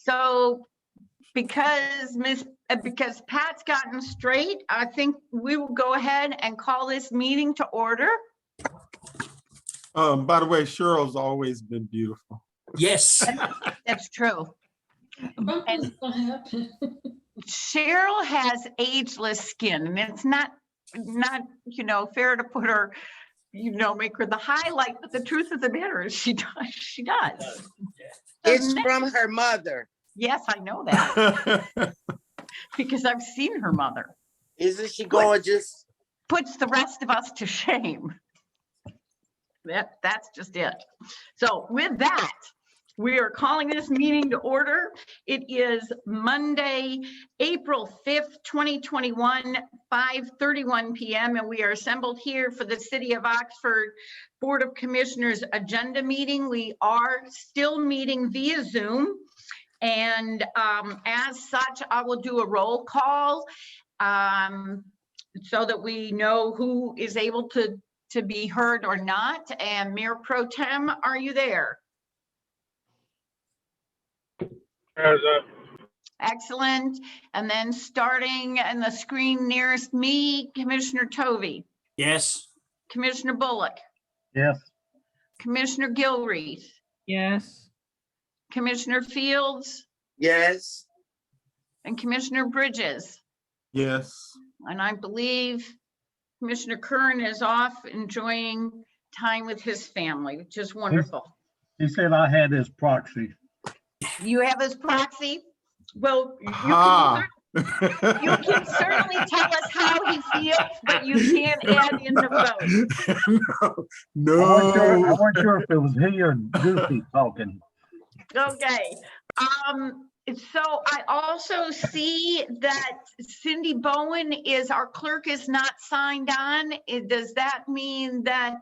So because Pat's gotten straight, I think we will go ahead and call this meeting to order. By the way, Cheryl's always been beautiful. Yes. That's true. And Cheryl has ageless skin, and it's not fair to put her, make her the highlight, but the truth of the matter is she does. It's from her mother. Yes, I know that because I've seen her mother. Isn't she gorgeous? Puts the rest of us to shame. That's just it. So with that, we are calling this meeting to order. It is Monday, April 5th, 2021, 5:31 p.m. And we are assembled here for the City of Oxford Board of Commissioners agenda meeting. We are still meeting via Zoom. And as such, I will do a roll call so that we know who is able to be heard or not. And Mayor Pro Tem, are you there? Excellent. And then starting in the screen nearest me, Commissioner Tovey, Yes. Commissioner Bullock, Yes. Commissioner Gilreath, Yes. Commissioner Fields, Yes. and Commissioner Bridges. Yes. And I believe Commissioner Kern is off enjoying time with his family, which is wonderful. He said I had his proxy. You have his proxy? Well, you Ha. can certainly tell us how he feels, but you can't add in the vote. No. I wasn't sure if it was he or Goofy talking. Okay. So I also see that Cindy Bowen our clerk is not signed on. Does that mean that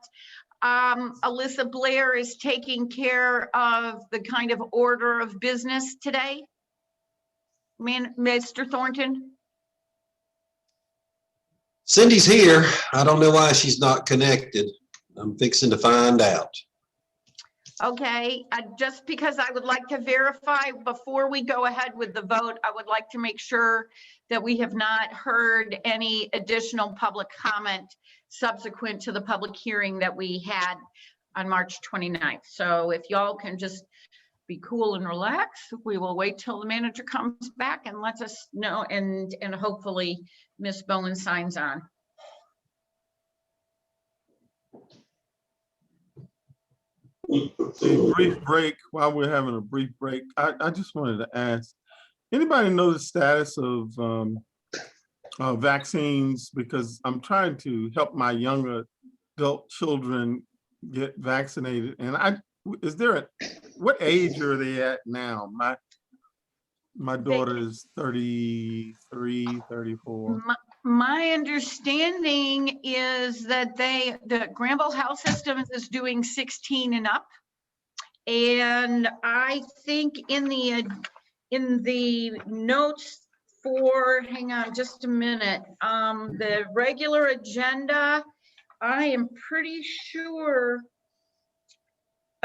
Alyssa Blair is taking care of the kind of order of business today? Mr. Thornton? Cindy's here. I don't know why she's not connected. I'm fixing to find out. Okay, just because I would like to verify before we go ahead with the vote, I would like to make sure that we have not heard any additional public comment subsequent to the public hearing that we had on March 29th. So if y'all can just be cool and relax, we will wait till the manager comes back and lets us know, and hopefully Ms. Bowen signs on. A brief break. While we're having a brief break, I just wanted to ask, anybody know the status of vaccines? Because I'm trying to help my younger adult children get vaccinated. And what age are they at now? My daughter is 33, 34. My understanding is that the Granville Health Systems is doing 16 and up. And I think in the notes for, hang on just a minute, the regular agenda, I am pretty sure.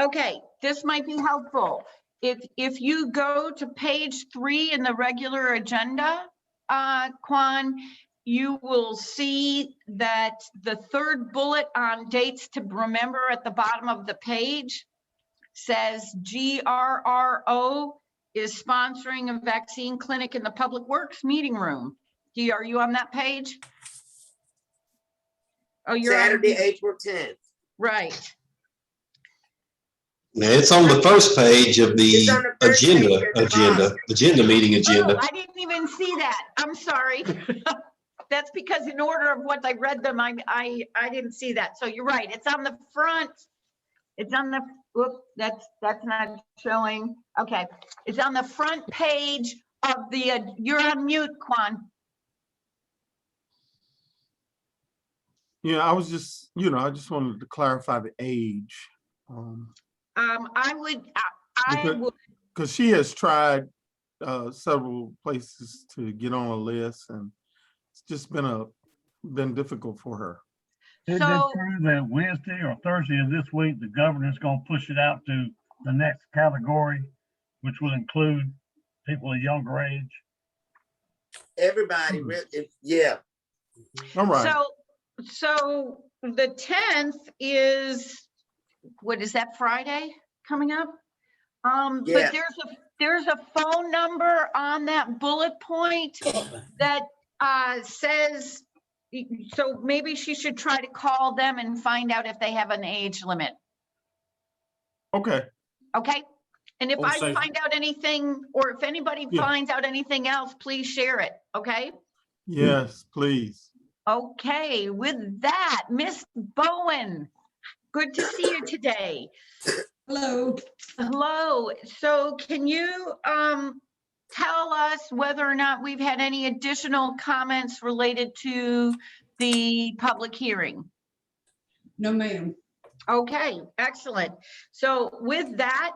Okay, this might be helpful. If you go to page 3 in the regular agenda, Quan, you will see that the third bullet on dates to remember at the bottom of the page says GRRO is sponsoring a vaccine clinic in the Public Works meeting room. Are you on that page? Oh, you're Saturday, April 10th. Right. Now, it's on the first page of the It's on the first page at the agenda meeting agenda. Oh, I didn't even see that. I'm sorry. That's because in order of what I read them, I didn't see that. So you're right. It's on the front. It's on the, whoop, that's not showing. Okay. It's on the front page of the, you're on mute, Quan. Yeah, I was just, I just wanted to clarify the age. I would, Because she has tried several places to get on a list, and it's just been difficult for her. Is it true that Wednesday or Thursday of this week, the governor's gonna push it out to the next category, which will include people of younger age. Everybody, yeah. All right. So the 10th is, what is that, Friday coming up? Yeah. But there's a phone number on that bullet point that says, so maybe she should try to call them and find out if they have an age limit. Okay. Okay? And if I Also- find out anything, or if anybody Yeah. finds out anything else, please share it. Okay? Yes, please. Okay, with that, Miss Bowen, good to see you today. Hello. Hello, so can you tell us whether or not we've had any additional comments related to the public hearing? No, ma'am. Okay, excellent. So with that,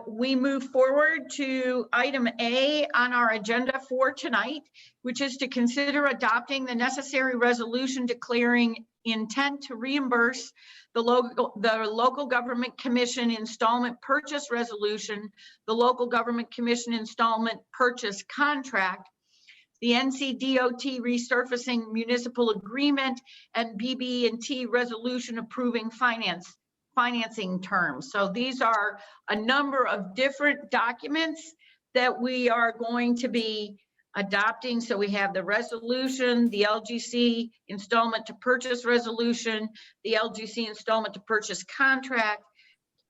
we move forward to item A on our agenda for tonight, which is to consider adopting the necessary resolution declaring intent to reimburse the local government commission installment purchase resolution, the local government commission installment purchase contract, the NCDOT resurfacing municipal agreement, and BB&T resolution approving financing terms. So these are a number of different documents that we are going to be adopting. So we have the resolution, the LGC installment to purchase resolution, the LGC installment to purchase contract,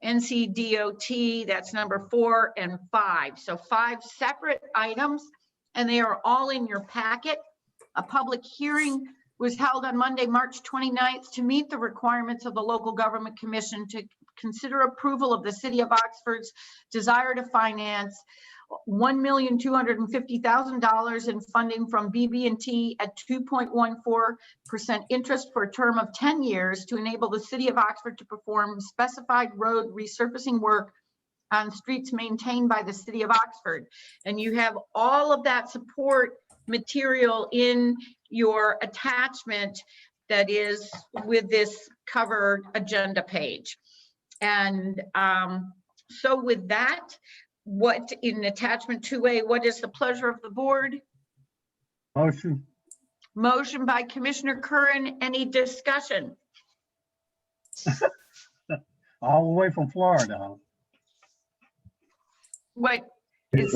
NCDOT, that's number 4 and 5. So 5 separate items, and they are all in your packet. A public hearing was held on Monday, March 29th to meet the requirements of the local government commission to consider approval of the city of Oxford's desire to finance $1,250,000 in funding from BB&T at 2.14% interest for a term of 10 years to enable the city of Oxford to perform specified road resurfacing work on streets maintained by the city of Oxford. And you have all of that support material in your attachment that is with this cover agenda page. And so with that, what in attachment 2A, what is the pleasure of the board? Motion. Motion by Commissioner Curran. Any discussion? All the way from Florida, huh? What is,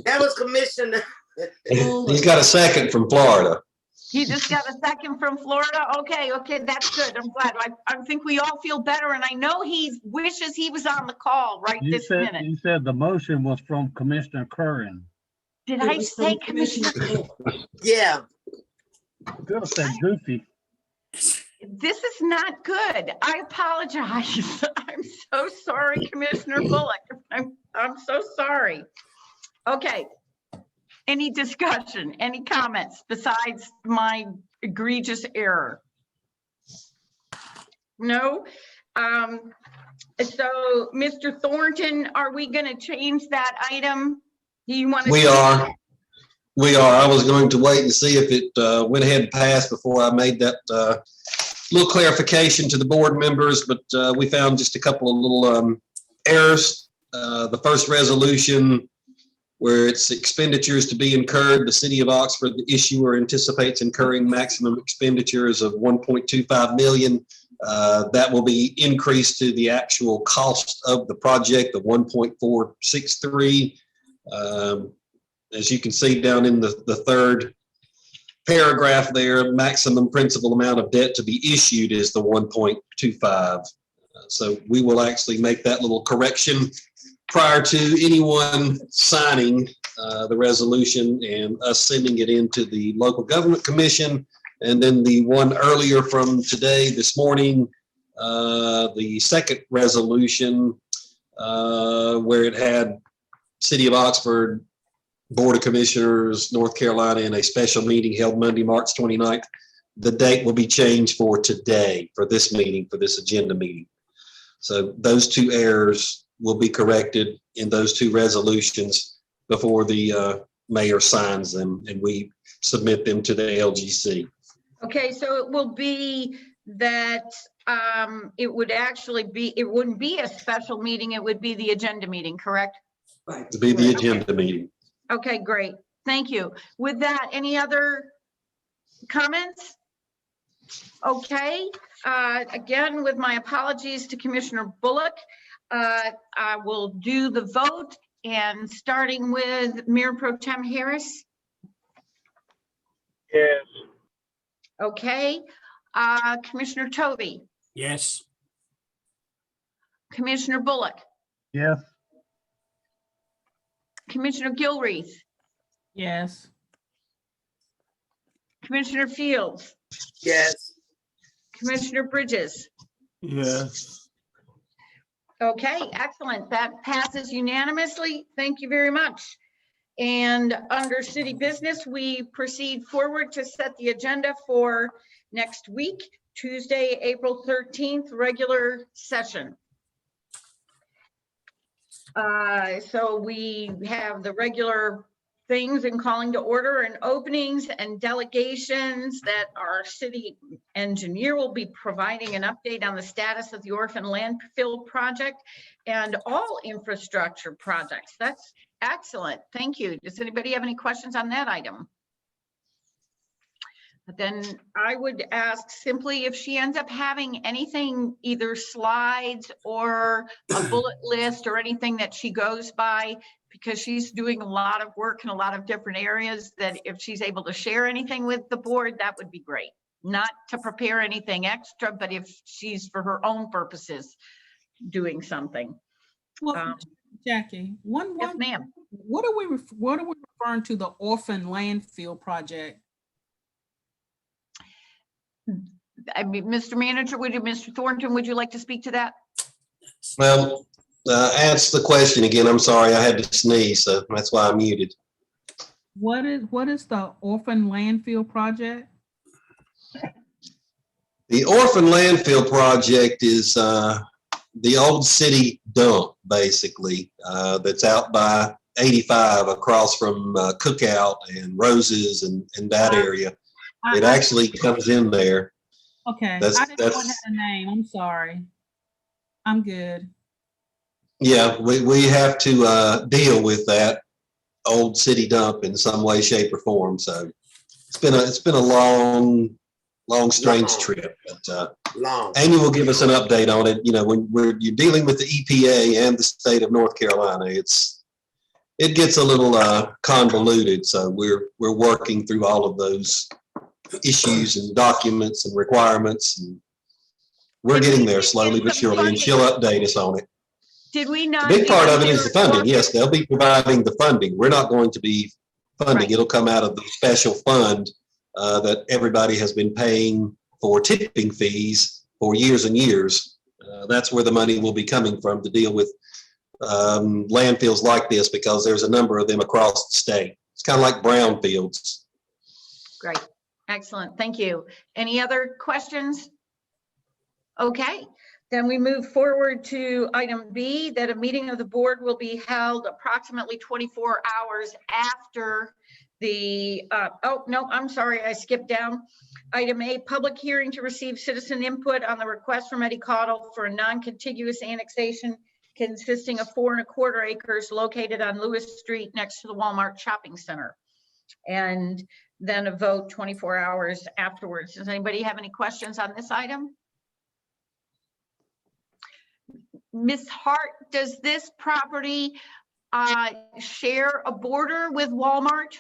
That was Commissioner. He's got a second from Florida. you just got a second from Florida? Okay, that's good. I'm glad. I think we all feel better, and I know he wishes he was on the call right this minute. You said the motion was from Commissioner Curran. Did It I was say from Commissioner? Yeah, Could have said Goofy. This is not good. I apologize. I'm so sorry, Commissioner Bullock. I'm so sorry. Okay. Any discussion, any comments besides my egregious error? No? So, Mr. Thornton, are we going to change that item? Do you want to? We are. I was going to wait and see if it went ahead and passed before I made that little clarification to the board members, but we found just a couple of little errors. The first resolution where it's expenditures to be incurred, the city of Oxford, the issuer anticipates incurring maximum expenditures of 1.25 million. That will be increased to the actual cost of the project of 1.463. As you can see down in the third paragraph there, maximum principal amount of debt to be issued is the 1.25. So we will actually make that little correction prior to anyone signing the resolution and us sending it into the local government commission. And then the one earlier from today, this morning, the second resolution where it had City of Oxford Board of Commissioners, North Carolina, in a special meeting held Monday, March 29th. The date will be changed for today, for this meeting, for this agenda meeting. So those two errors will be corrected in those two resolutions before the mayor signs them and we submit them to the LGC. Okay, so it will be that it would actually be, it wouldn't be a special meeting, it would be the agenda meeting, correct? Right. to be the Right. agenda meeting. Okay, great. Thank you. With that, any other comments? Okay, again, with my apologies to Commissioner Bullock, I will do the vote, and starting with Mayor Pro Tem Harris. Yes. Okay, Commissioner Tovey, Yes. Commissioner Bullock, Yes. Commissioner Gilreath, Yes. Commissioner Fields, yes, Commissioner Bridges. Yes. Okay, excellent. That passes unanimously. Thank you very much. And under city business, we proceed forward to set the agenda for next week, Tuesday, April 13th, regular session. So we have the regular things and calling to order and openings and delegations that our city engineer will be providing an update on the status of the orphan landfill project and all infrastructure projects. That's excellent. Thank you. Does anybody have any questions on that item? Then I would ask simply if she ends up having anything, either slides or a bullet list or anything that she goes by, because she's doing a lot of work in a lot of different areas, that if she's able to share anything with the board, that would be great. Not to prepare anything extra, but if she's for her own purposes doing something. Well, Jackie, Yes, ma'am. what are we referring to the orphan landfill project? I mean, Mr. Manager, Mr. Thornton, would you like to speak to that? Well, ask the question again. I'm sorry, I had to sneeze, so that's why I'm muted. What is the orphan landfill project? The orphan landfill project is the old city dump, basically, that's out by 85 across from Cookout and Roses and that area. It actually comes in there. Okay, That's- I didn't know it had that's- a name. I'm sorry. I'm good. Yeah, we have to deal with that old city dump in some way, shape, or form. So it's been a long, strange trip. But long. Amy will give us an update on it. You know, when you're dealing with the EPA and the state of North Carolina, it gets a little convoluted. So we're working through all of those issues and documents and requirements, and we're getting there slowly but surely, and she'll update us on it. Did we The not? big part of it even is the do funding. orphan- Yes, they'll be providing the funding. We're not going to be funding. Right. It'll come out of the special fund that everybody has been paying for tipping fees for years and years. That's where the money will be coming from to deal with landfills like this, because there's a number of them across the state. It's kind of like brownfields. Great, excellent, thank you. Any other questions? Okay, then we move forward to item B, that a meeting of the board will be held approximately 24 hours after the, oh, no, I'm sorry, I skipped down. Item A, public hearing to receive citizen input on the request from Eddie Caudle for a non-contiguous annexation consisting of 4¼ acres located on Lewis Street next to the Walmart Shopping Center. And then a vote 24 hours afterwards. Does anybody have any questions on this item? Ms. Hart, does this property share a border with Walmart?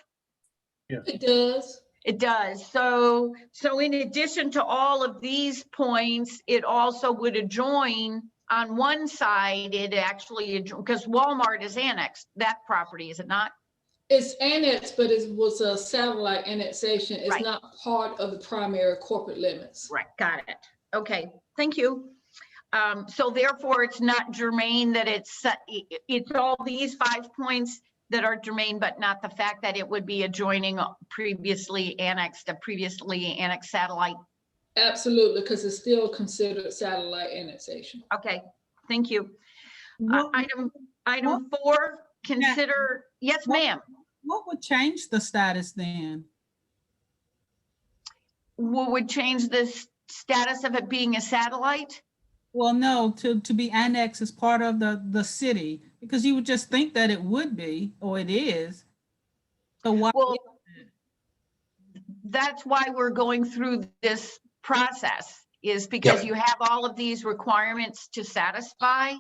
It does. It does. So in addition to all of these points, it also would adjoin on one side, it actually, because Walmart is annexed, that property, is it not? It's annexed, but it was a satellite annexation. It's Right. not part of the primary corporate limits. Right, got it. Okay, thank you. So therefore, it's not germane that it's all these 5 points that are germane, but not the fact that it would be adjoining a previously annexed satellite. Absolutely, because it's still considered satellite annexation. Okay, thank you. What Item 4, consider, yes, ma'am. what would change the status then? What would change the status of it being a satellite? Well, no, to be annexed as part of the city. Because you would just think that it would be, or it is. So why? Well, that's why we're going through this process, is because you have all of these requirements to satisfy.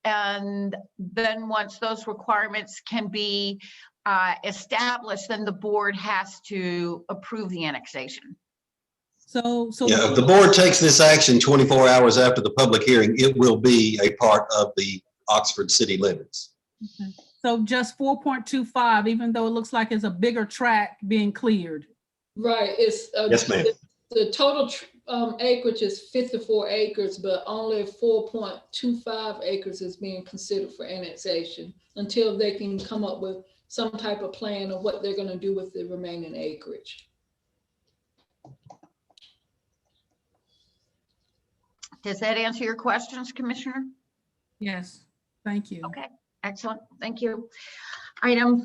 And then once those requirements can be established, then the board has to approve the annexation. So Yeah, if the board takes this action 24 hours after the public hearing, it will be a part of the Oxford city limits. so just 4.25, even though it looks like it's a bigger tract being cleared. Right, it's. Yes, ma'am. The total acreage is 54 acres, but only 4.25 acres is being considered for annexation until they can come up with some type of plan of what they're gonna do with the remaining acreage. Does that answer your questions, Commissioner? Yes, thank you. Okay, excellent, thank you. Item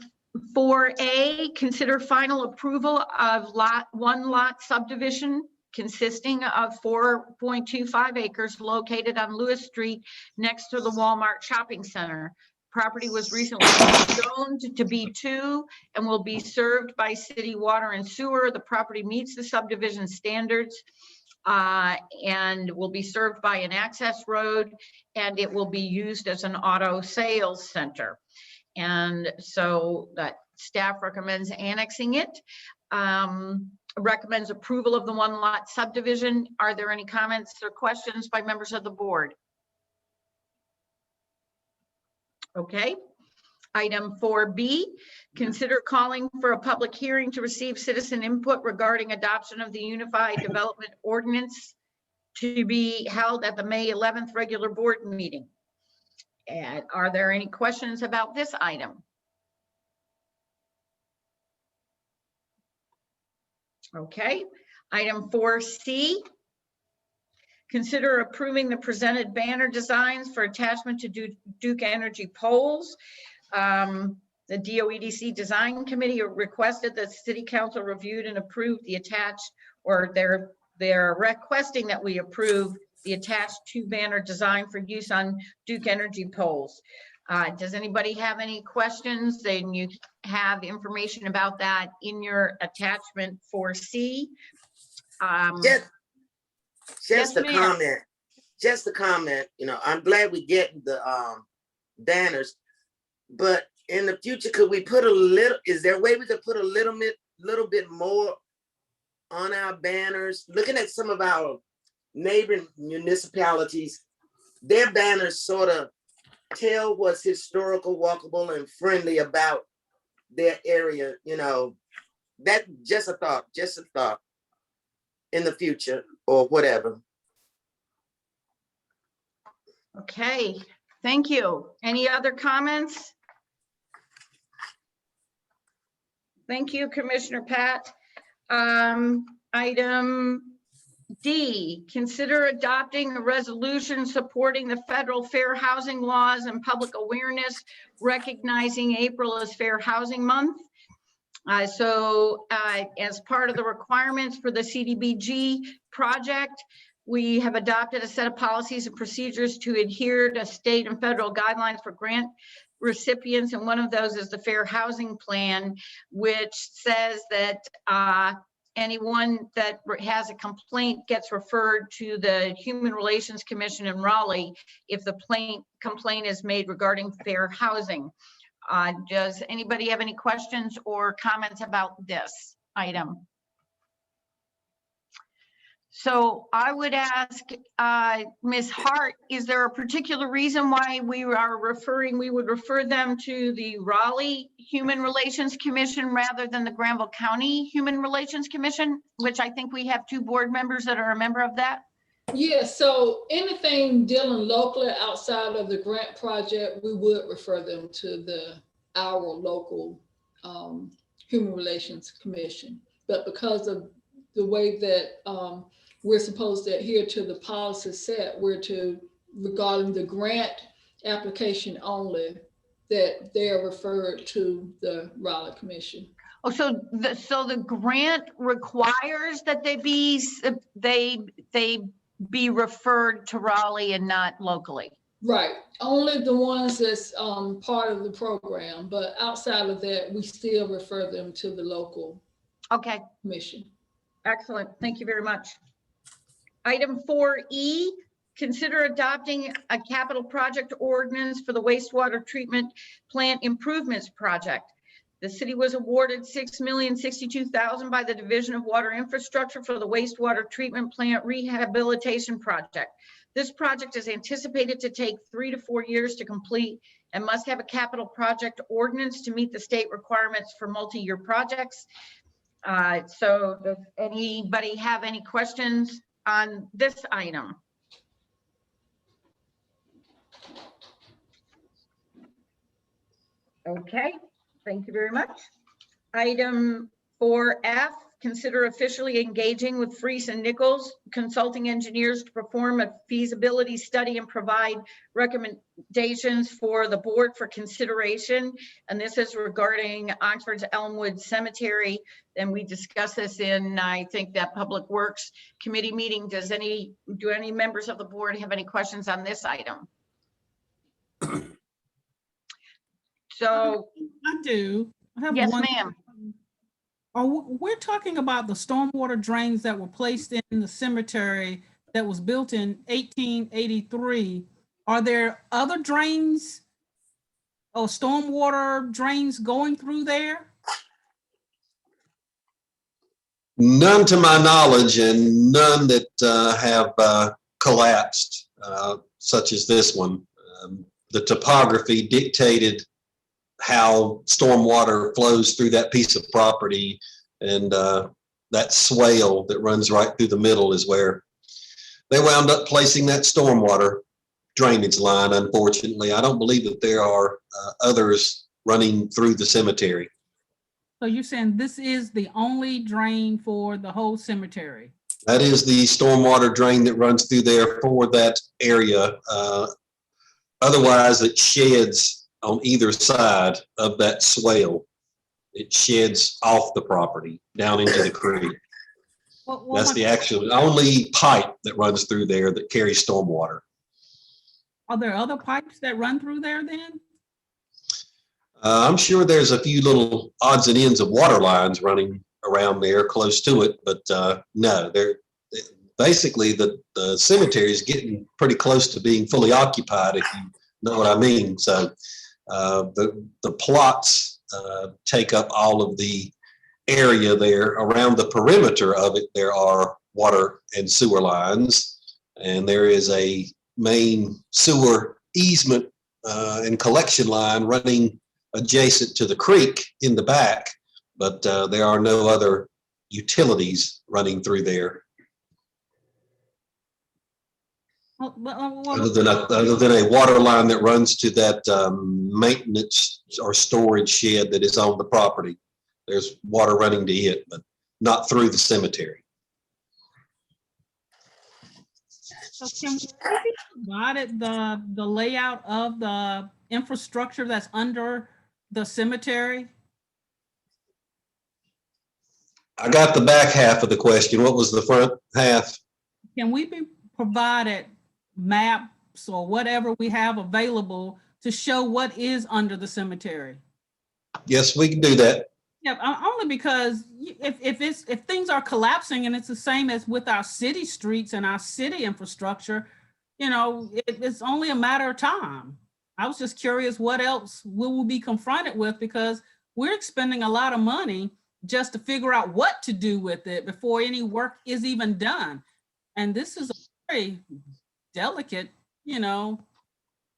4A, consider final approval of one lot subdivision consisting of 4.25 acres located on Lewis Street next to the Walmart Shopping Center. Property was recently zoned to B2 and will be served by city water and sewer. The property meets the subdivision standards and will be served by an access road, and it will be used as an auto sales center. And so that staff recommends annexing it. Recommends approval of the one lot subdivision. Are there any comments or questions by members of the board? Okay. Item 4B, consider calling for a public hearing to receive citizen input regarding adoption of the Unified Development Ordinance to be held at the May 11th regular board meeting. And are there any questions about this item? Okay, item 4C. Consider approving the presented banner designs for attachment to Duke Energy poles. The DOEDC Design Committee requested that City Council reviewed and approved the attached, or they're requesting that we approve the attached 2-banner design for use on Duke Energy poles. Does anybody have any questions? Then you have information about that in your attachment 4C. Just Yes, a ma'am. comment. Just a comment. You know, I'm glad we get the banners, but in the future, could we put a little? Is there a way we could put a little bit more on our banners? Looking at some of our neighboring municipalities, their banners sort of tell what's historical, walkable, and friendly about their area. You know, that just a thought. In the future or whatever. Okay, thank you. Any other comments? Thank you, Commissioner Pat. Item D, consider adopting a resolution supporting the federal fair housing laws and public awareness, recognizing April as Fair Housing Month. As part of the requirements for the CDBG project, we have adopted a set of policies and procedures to adhere to state and federal guidelines for grant recipients. And one of those is the Fair Housing Plan, which says that anyone that has a complaint gets referred to the Human Relations Commission in Raleigh if the complaint is made regarding fair housing. Does anybody have any questions or comments about this item? So I would ask Ms. Hart, is there a particular reason why we would refer them to the Raleigh Human Relations Commission rather than the Granville County Human Relations Commission, which I think we have 2 board members that are a member of that? Yeah, so anything dealing locally outside of the grant project, we would refer them to our local Human Relations Commission. But because of the way that we're supposed to adhere to the policy set, regarding the grant application only, that they are referred to the Raleigh Commission. Oh, so the grant requires that they be referred to Raleigh and not locally? Right, only the ones that's part of the program, but outside of that, we still refer them to the local Okay, commission. excellent. Thank you very much. Item 4E, consider adopting a capital project ordinance for the wastewater treatment plant improvements project. The city was awarded $6,062,000 by the Division of Water Infrastructure for the wastewater treatment plant rehabilitation project. This project is anticipated to take 3 to 4 years to complete and must have a capital project ordinance to meet the state requirements for multi-year projects. So does anybody have any questions on this item? Okay, thank you very much. Item 4F, consider officially engaging with Freese and Nichols Consulting Engineers to perform a feasibility study and provide recommendations for the board for consideration. And this is regarding Oxford's Elmwood Cemetery. And we discussed this in, I think, that Public Works Committee meeting. Do any members of the board have any questions on this item? So, I do. I have yes, one. ma'am. We're talking about the stormwater drains that were placed in the cemetery that was built in 1883. Are there other drains or stormwater drains going through there? None to my knowledge, and none that have collapsed, such as this one. The topography dictated how stormwater flows through that piece of property, and that swale that runs right through the middle is where they wound up placing that stormwater drainage line. Unfortunately, I don't believe that there are others running through the cemetery. So you're saying this is the only drain for the whole cemetery? That is the stormwater drain that runs through there for that area. Otherwise, it sheds on either side of that swale. It sheds off the property down into the creek. That's the actual only pipe that runs through there that carries stormwater. Are there other pipes that run through there then? I'm sure there's a few little odds and ends of water lines running around there close to it, but no, they're basically the cemetery is getting pretty close to being fully occupied, if you know what I mean. So the plots take up all of the area there. Around the perimeter of it, there are water and sewer lines, and there is a main sewer easement and collection line running adjacent to the creek in the back, but there are no other utilities running through there other than a water line that runs to that maintenance or storage shed that is on the property. There's water running to it, but not through the cemetery. So can we provide the layout of the infrastructure that's under the cemetery? I got the back half of the question. What was the front half? Can we be provided maps or whatever we have available to show what is under the cemetery? Yes, we can do that. Yeah, only because if things are collapsing and it's the same as with our city streets and our city infrastructure, you know, it's only a matter of time. I was just curious what else we will be confronted with, because we're expending a lot of money just to figure out what to do with it before any work is even done. And this is a very delicate, you know.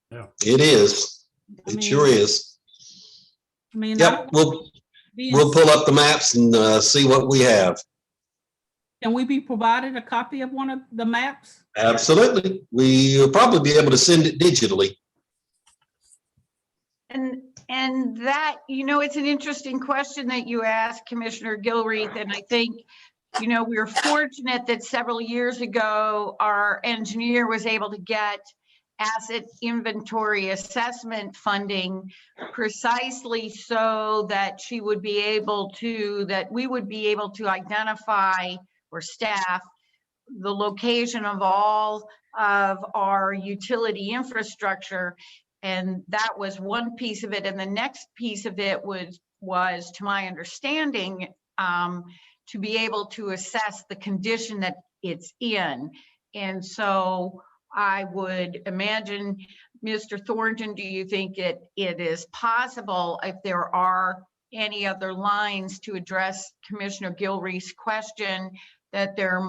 Yeah. It is. It sure is. I mean, Yep, we'll pull up the maps and see what we have. Can we be provided a copy of one of the maps? Absolutely. We'll probably be able to send it digitally. And that, you know, it's an interesting question that you asked, Commissioner Gilreath, and I think, you know, we were fortunate that several years ago, our engineer was able to get asset inventory assessment funding precisely so that we would be able to identify, or staff the location of all of our utility infrastructure. And that was one piece of it. And the next piece of it was to my understanding, to be able to assess the condition that it's in. And so I would imagine, Mr. Thornton, do you think it is possible, if there are any other lines to address Commissioner Gilreath's question, that there,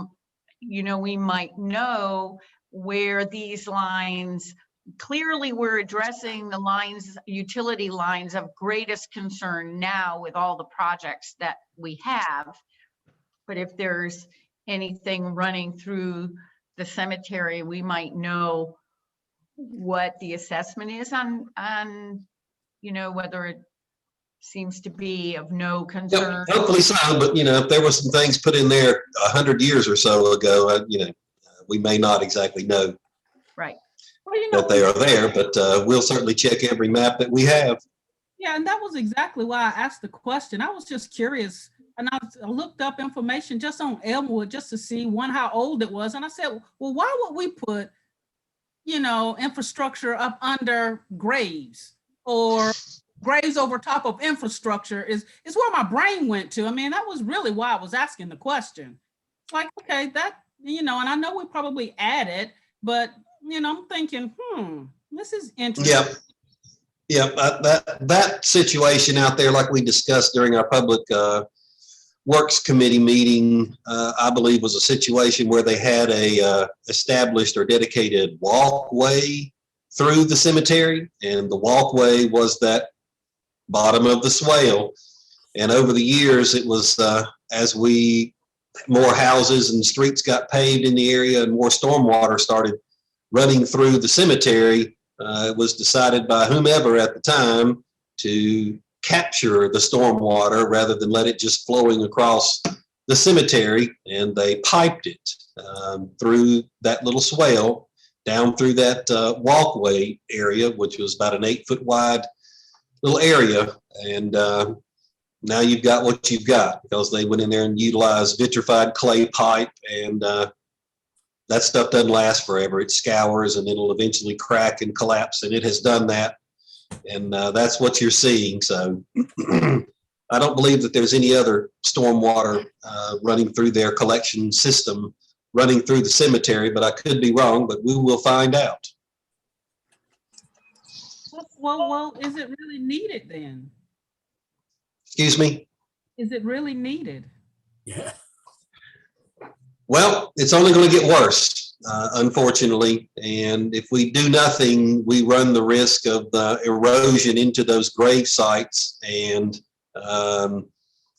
we might know where these lines, clearly we're addressing the lines, utility lines of greatest concern now with all the projects that we have. But if there's anything running through the cemetery, we might know what the assessment is on whether it seems to be of no concern. Yep, hopefully so, but if there was some things put in there 100 years or so ago, we may not exactly know Right. Well, that they are there, but we'll certainly check every map that we have. Yeah, and that was exactly why I asked the question. I was just curious, and I looked up information just on Elmwood just to see, one, how old it was. And I said, well, why would we put, infrastructure up under graves, or graves over top of infrastructure is where my brain went to. I mean, that was really why I was asking the question. Like, okay, that, and I know we probably added, but, I'm thinking, this is interesting. Yeah, that situation out there, like we discussed during our public works committee meeting, I believe was a situation where they had a established or dedicated walkway through the cemetery, and the walkway was that bottom of the swale. And over the years, it was as more houses and streets got paved in the area and more stormwater started running through the cemetery, it was decided by whomever at the time to capture the stormwater rather than let it just flowing across the cemetery, and they piped it through that little swale down through that walkway area, which was about an 8-foot wide little area. And now you've got what you've got, because they went in there and utilized vitrified clay pipe, and that stuff doesn't last forever. It scours and it'll eventually crack and collapse, and it has done that. And that's what you're seeing. So I don't believe that there's any other stormwater running through their collection system, running through the cemetery, but I could be wrong, but we will find out. Well, is it really needed then? Excuse me? Is it really needed? Yeah. Well, it's only going to get worse, unfortunately. And if we do nothing, we run the risk of the erosion into those grave sites and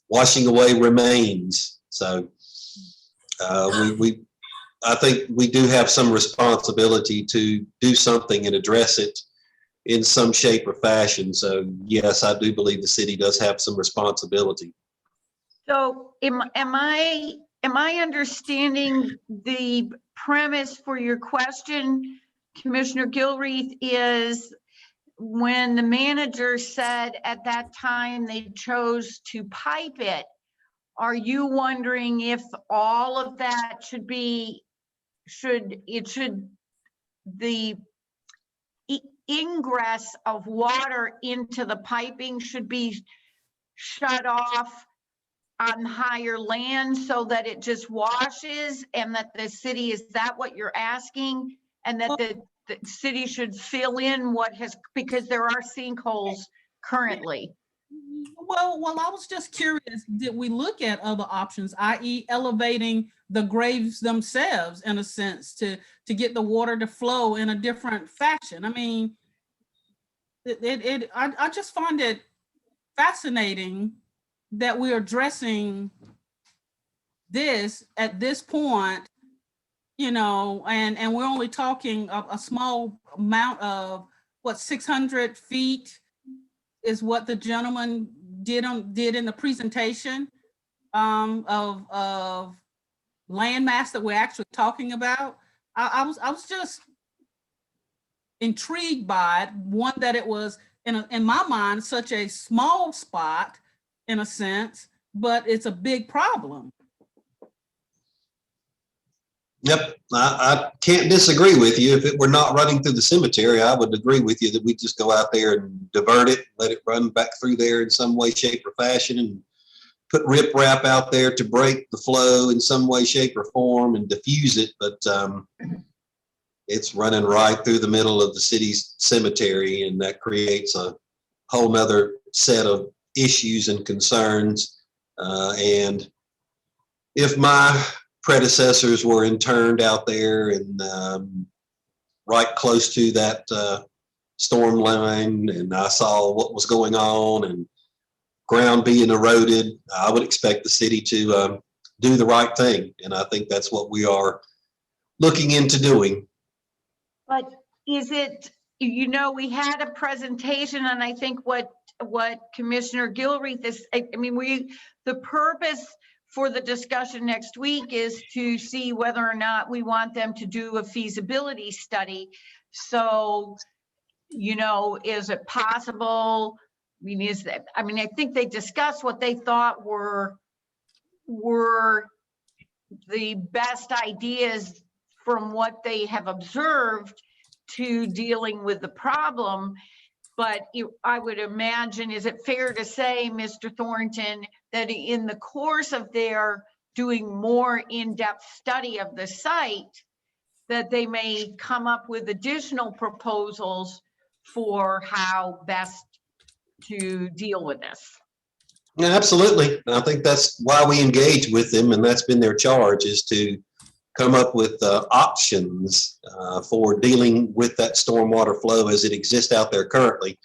washing away remains. So I think we do have some responsibility to do something and address it in some shape or fashion. So yes, I do believe the city does have some responsibility. So am I understanding the premise for your question, Commissioner Gilreath, is when the manager said at that time they chose to pipe it, are you wondering if all of that the ingress of water into the piping should be shut off on higher land so that it just washes, and that the city, is that what you're asking? And that the city should fill in because there are sinkholes currently. Well, I was just curious, did we look at other options, i.e. elevating the graves themselves in a sense to get the water to flow in a different fashion? I mean, I just find it fascinating that we're addressing this at this point, and we're only talking a small amount of 600 feet is what the gentleman did in the presentation of landmass that we're actually talking about. I was just intrigued by it. One, that it was in my mind such a small spot in a sense, but it's a big problem. Yep, I can't disagree with you. If it were not running through the cemetery, I would agree with you that we just go out there and divert it, let it run back through there in some way, shape, or fashion, and put riprap out there to break the flow in some way, shape, or form and diffuse it. But it's running right through the middle of the city's cemetery, and that creates a whole nother set of issues and concerns. And if my predecessors were interned out there and right close to that storm line, and I saw what was going on and ground being eroded, I would expect the city to do the right thing. And I think that's what we are looking into doing. But is it, we had a presentation, and I think what Commissioner Gilreath is, the purpose for the discussion next week is to see whether or not we want them to do a feasibility study. So, is it possible? I think they discussed what they thought were the best ideas from what they have observed to dealing with the problem. But I would imagine, is it fair to say, Mr. Thornton, that in the course of their doing more in-depth study of the site, that they may come up with additional proposals for how best to deal with this? Yeah, absolutely. I think that's why we engage with them, and that's been their charge, is to come up with options for dealing with that stormwater flow as it exists out there currently.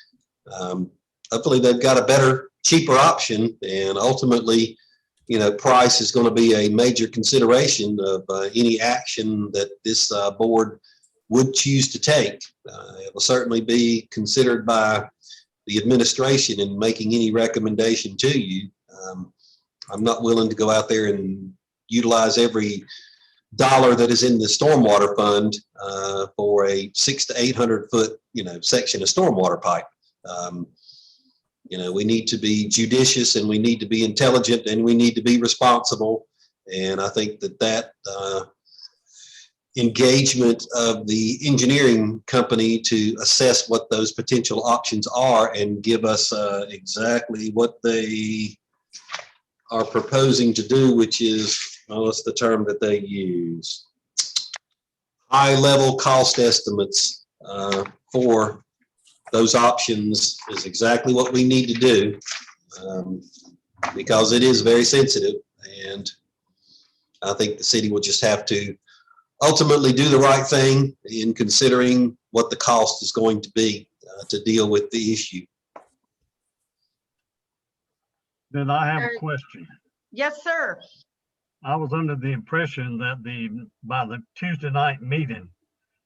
Hopefully they've got a better, cheaper option, and ultimately, price is going to be a major consideration of any action that this board would choose to take. It will certainly be considered by the administration in making any recommendation to you. I'm not willing to go out there and utilize every dollar that is in the stormwater fund for a 600 to 800 foot, section of stormwater pipe. We need to be judicious, and we need to be intelligent, and we need to be responsible. And I think that engagement of the engineering company to assess what those potential options are and give us exactly what they are proposing to do, which is, what's the term that they use? High-level cost estimates for those options is exactly what we need to do, because it is very sensitive, and I think the city will just have to ultimately do the right thing in considering what the cost is going to be to deal with the issue. Then I have a question. Yes, sir. I was under the impression that by the Tuesday night meeting,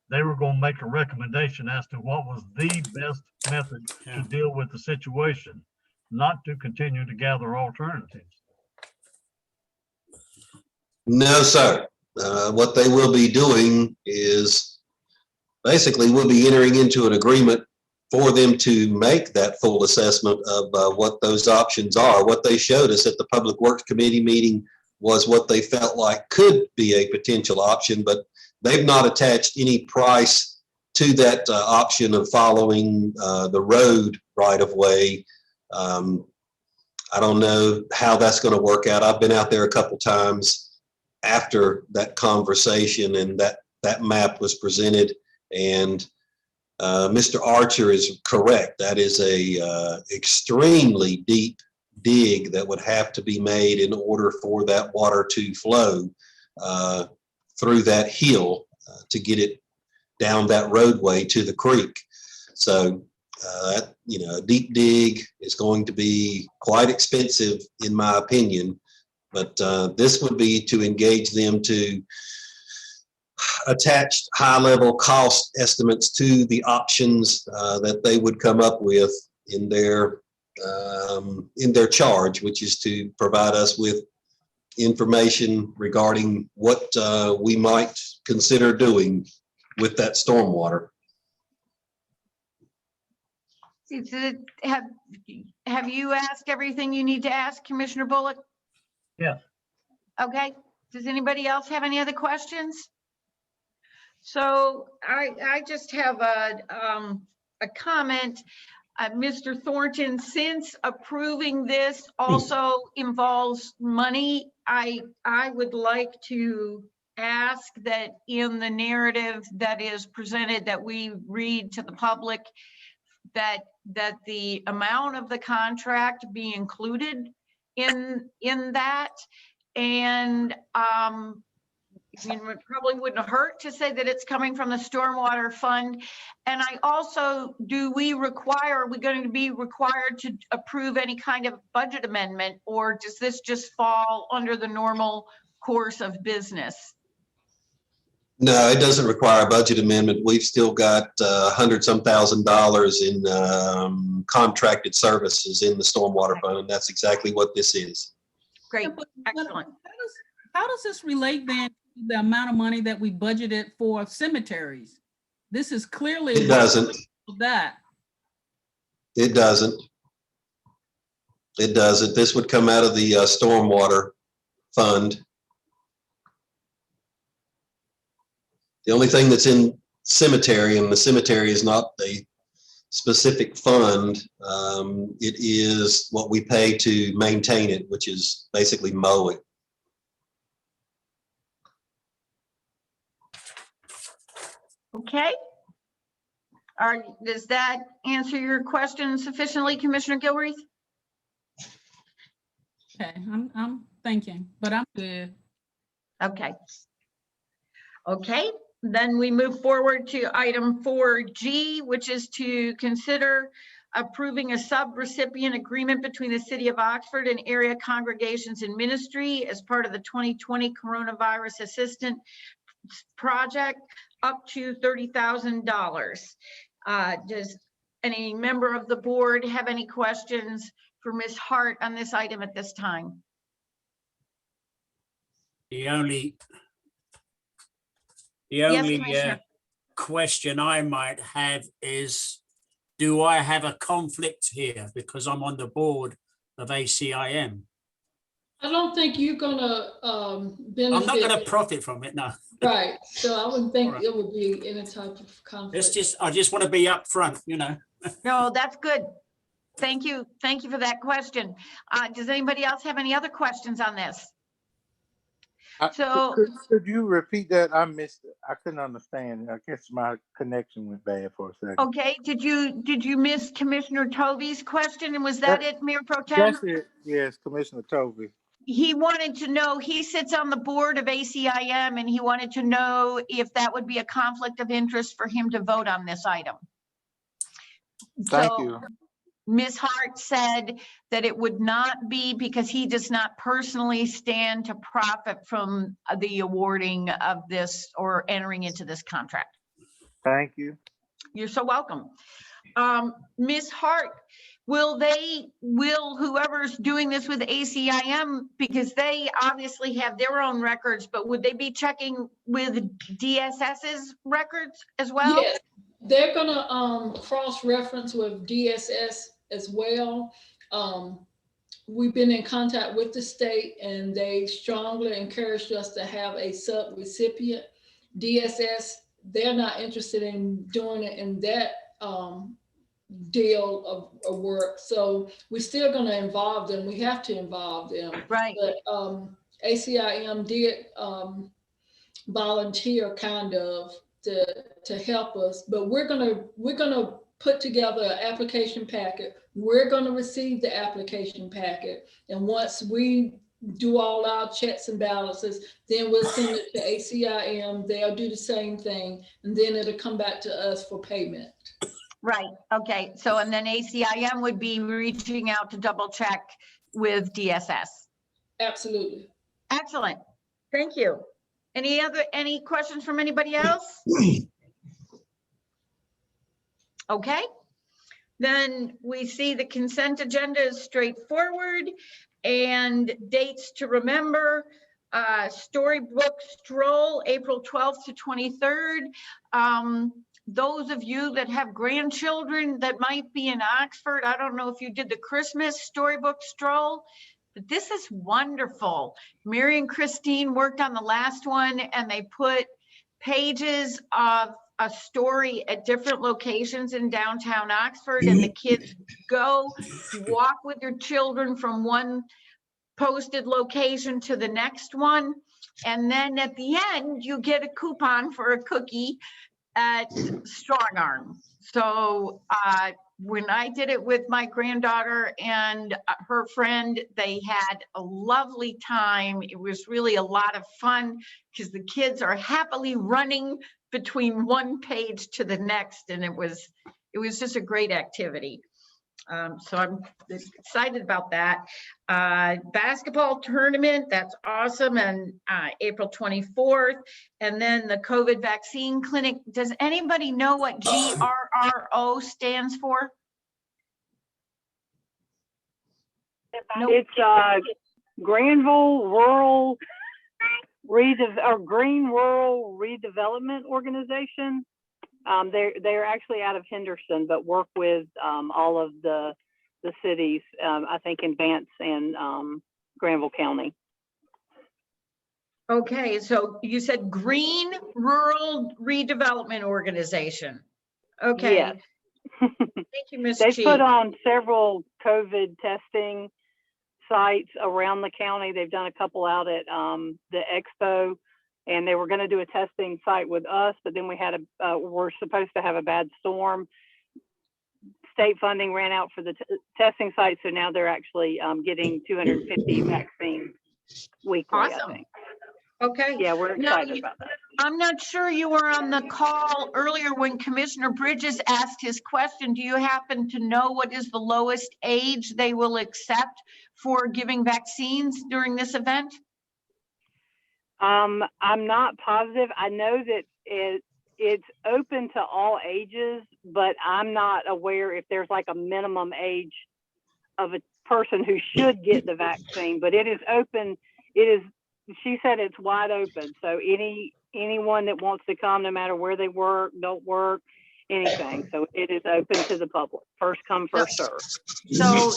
they were going to make a recommendation as to what was the best method to deal with the situation, not to continue to gather alternatives. No, sir. What they will be doing is basically we'll be entering into an agreement for them to make that full assessment of what those options are. What they showed us at the Public Works Committee meeting was what they felt like could be a potential option, but they've not attached any price to that option of following the road right of way. I don't know how that's going to work out. I've been out there a couple times after that conversation, and that map was presented, and Mr. Archer is correct. That is a extremely deep dig that would have to be made in order for that water to flow through that hill to get it down that roadway to the creek. So, a deep dig is going to be quite expensive, in my opinion. But this would be to engage them to attach high-level cost estimates to the options that they would come up with in their charge, which is to provide us with information regarding what we might consider doing with that stormwater. Have you asked everything you need to ask, Commissioner Bullock? Yes. Okay. Does anybody else have any other questions? So I just have a comment. Mr. Thornton, since approving this also involves money, I would like to ask that in the narrative that is presented, that we read to the public, that the amount of the contract be included in that. And I mean, it probably wouldn't hurt to say that it's coming from the stormwater fund. And I also, are we going to be required to approve any kind of budget amendment, or does this just fall under the normal course of business? No, it doesn't require a budget amendment. We've still got $100-some thousand in contracted services in the stormwater fund, and that's exactly what this is. Great, But excellent. How does this relate then to the amount of money that we budgeted for cemeteries? This is clearly. It doesn't. That. It doesn't. It doesn't. This would come out of the stormwater fund. The only thing that's in cemetery, and the cemetery is not a specific fund, it is what we pay to maintain it, which is basically mowing. Okay. Does that answer your question sufficiently, Commissioner Gilreath? Okay, I'm thinking, but I'm good. Okay. Okay, then we move forward to item 4G, which is to consider approving a sub-recipient agreement between the City of Oxford and Area Congregations in Ministry as part of the 2020 Coronavirus Assistance Project, up to $30,000. Does any member of the board have any questions for Ms. Hart on this item at this time? The only Commissioner. question I might have is, do I have a conflict here because I'm on the board of ACIM? I don't think you're gonna benefit. I'm not going to profit from it, no. Right, so I wouldn't think All right. it would be any type of conflict. I just want to be upfront, you know. No, that's good. Thank you. Thank you for that question. Does anybody else have any other questions on this? So- Could you repeat that? I missed it. I couldn't understand. I guess my connection went bad for a second. Okay, did you miss Commissioner Tovey's question? And was that it, Mayor Pro Tem? That's it. Yes, Commissioner Tovey. He wanted to know, he sits on the board of ACIM, and he wanted to know if that would be a conflict of interest for him to vote on this item. Thank So, you. Ms. Hart said that it would not be, because he does not personally stand to profit from the awarding of this or entering into this contract. Thank you. You're so welcome. Ms. Hart, will whoever's doing this with ACIM, because they obviously have their own records, but would they be checking with DSS's records as well? Yes, they're gonna cross-reference with DSS as well. We've been in contact with the state, and they strongly encouraged us to have a sub-recipient. DSS, they're not interested in doing it in that deal of work. So we're still going to involve them. We have to involve them. Right. But ACIM did volunteer kind of to help us. But we're gonna put together an application packet. We're gonna receive the application packet, and once we do all our checks and balances, then we'll send it to ACIM. They'll do the same thing, and then it'll come back to us for payment. Right, okay, so and then ACIM would be reaching out to double check with DSS. Absolutely. Excellent, thank you. Any questions from anybody else? Okay, then we see the consent agenda is straightforward, and dates to remember. Storybook Stroll, April 12th to 23rd. Those of you that have grandchildren that might be in Oxford, I don't know if you did the Christmas Storybook Stroll, but this is wonderful. Mary and Christine worked on the last one, and they put pages of a story at different locations in downtown Oxford, and the kids go walk with your children from one posted location to the next one. And then at the end, you get a coupon for a cookie at Strong Arm. So when I did it with my granddaughter and her friend, they had a lovely time. It was really a lot of fun because the kids are happily running between one page to the next, and it was just a great activity. So I'm excited about that. Basketball tournament, that's awesome, and April 24th. And then the COVID vaccine clinic. Does anybody know what GRRO stands for? No. It's Granville Rural Green Rural Redevelopment Organization. They're actually out of Henderson, but work with all of the cities, I think in Vance and Granville County. Okay, so you said Green Rural Redevelopment Organization. Okay. Yes. Thank you, Ms. They Chief. put on several COVID testing sites around the county. They've done a couple out at the Expo, and they were going to do a testing site with us, but then we had we're supposed to have a bad storm. State funding ran out for the testing site, so now they're actually getting 250 vaccines weekly, Awesome. I think. Okay. Yeah, we're Now, excited about that. I'm not sure you were on the call earlier when Commissioner Bridges asked his question. Do you happen to know what is the lowest age they will accept for giving vaccines during this event? I'm not positive. I know that it's open to all ages, but I'm not aware if there's like a minimum age of a person who should get the vaccine, but it is open. She said it's wide open. So anyone that wants to come, no matter where they work, don't work, anything. So it is open to the public. First come, first serve. So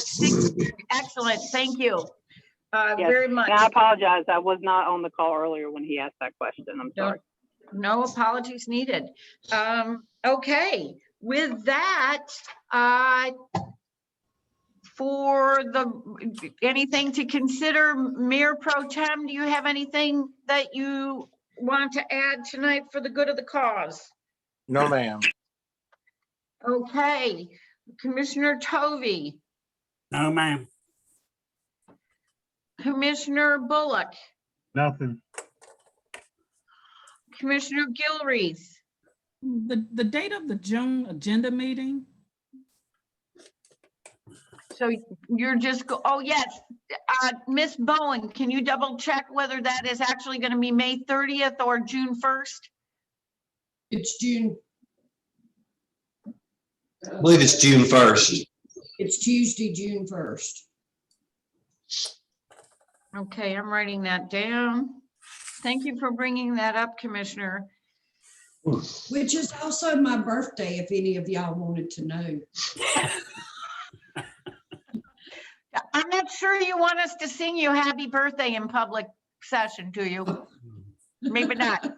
excellent. Thank you Yes. very much. And I apologize. I was not on the call earlier when he asked that question. I'm sorry. No apologies needed. Okay, with that, for anything to consider, Mayor Pro Tem, do you have anything that you want to add tonight for the good of the cause? No, ma'am. Okay, Commissioner Tovey, No, ma'am. Commissioner Bullock, Nothing. Commissioner Gilreath, The date of the June agenda meeting? so you're just, oh yes, Ms. Bowen, can you double check whether that is actually going to be May 30th or June 1st? It's June. I believe it's June 1st. It's Tuesday, June 1st. Okay, I'm writing that down. Thank you for bringing that up, Commissioner. Which is also my birthday, if any of y'all wanted to know. I'm not sure you want us to sing you happy birthday in public session, do you? Maybe not.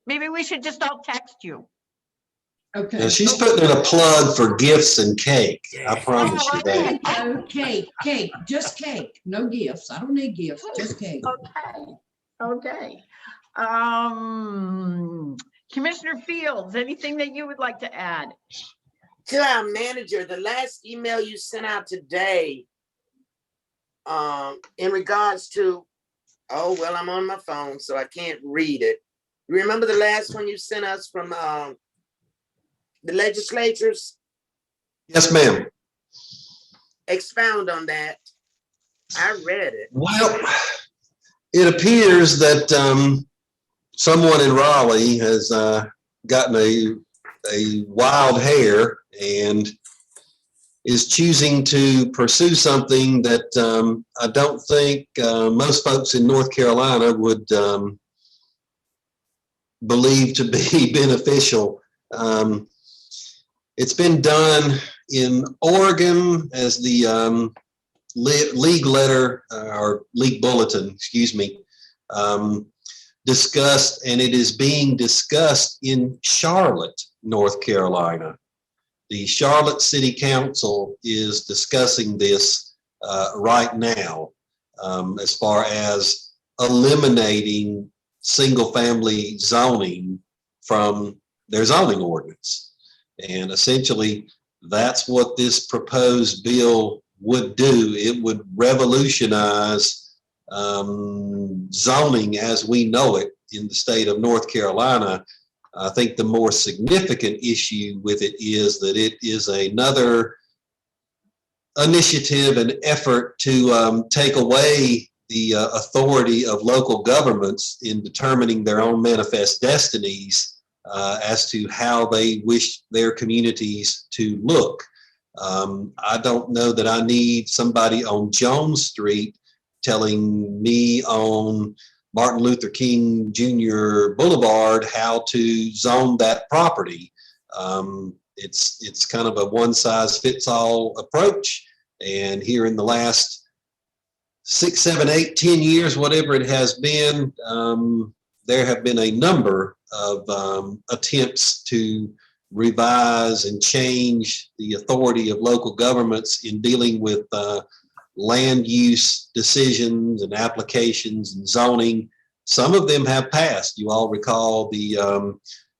Maybe we should just all text you. Okay. Now, she's putting in a plug for gifts and cake. I promise you that. Oh, cake, just cake, no gifts. I don't need gifts, just cake. Okay. Commissioner Fields, anything that you would like to add? To our manager, the last email you sent out today, in regards to, oh, well, I'm on my phone, so I can't read it. You remember the last one you sent us from the legislatures? Yes, ma'am. Expound on that. I read it. Well, it appears that someone in Raleigh has gotten a wild hair and is choosing to pursue something that I don't think most folks in North Carolina would believe to be beneficial. It's been done in Oregon as the league letter or league bulletin, excuse me. discussed, and it is being discussed in Charlotte, North Carolina. The Charlotte City Council is discussing this right now as far as eliminating single-family zoning from their zoning ordinance. And essentially, that's what this proposed bill would do. It would revolutionize zoning as we know it in the state of North Carolina. I think the more significant issue with it is that it is another initiative and effort to take away the authority of local governments in determining their own manifest destinies as to how they wish their communities to look. I don't know that I need somebody on Jones Street telling me on Martin Luther King Jr. Boulevard how to zone that property. It's kind of a one-size-fits-all approach. And here in the last 6, 7, 8, 10 years, whatever it has been, there have been a number of attempts to revise and change the authority of local governments in dealing with land use decisions and applications and zoning. Some of them have passed. You all recall the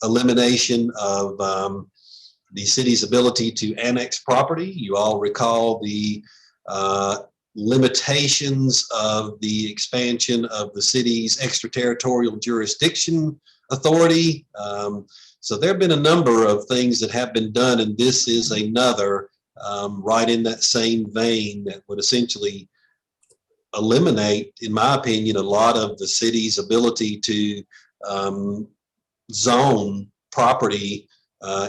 elimination of the city's ability to annex property. You all recall the limitations of the expansion of the city's extraterritorial jurisdiction authority. So there have been a number of things that have been done, and this is another right in that same vein that would essentially eliminate, in my opinion, a lot of the city's ability to zone property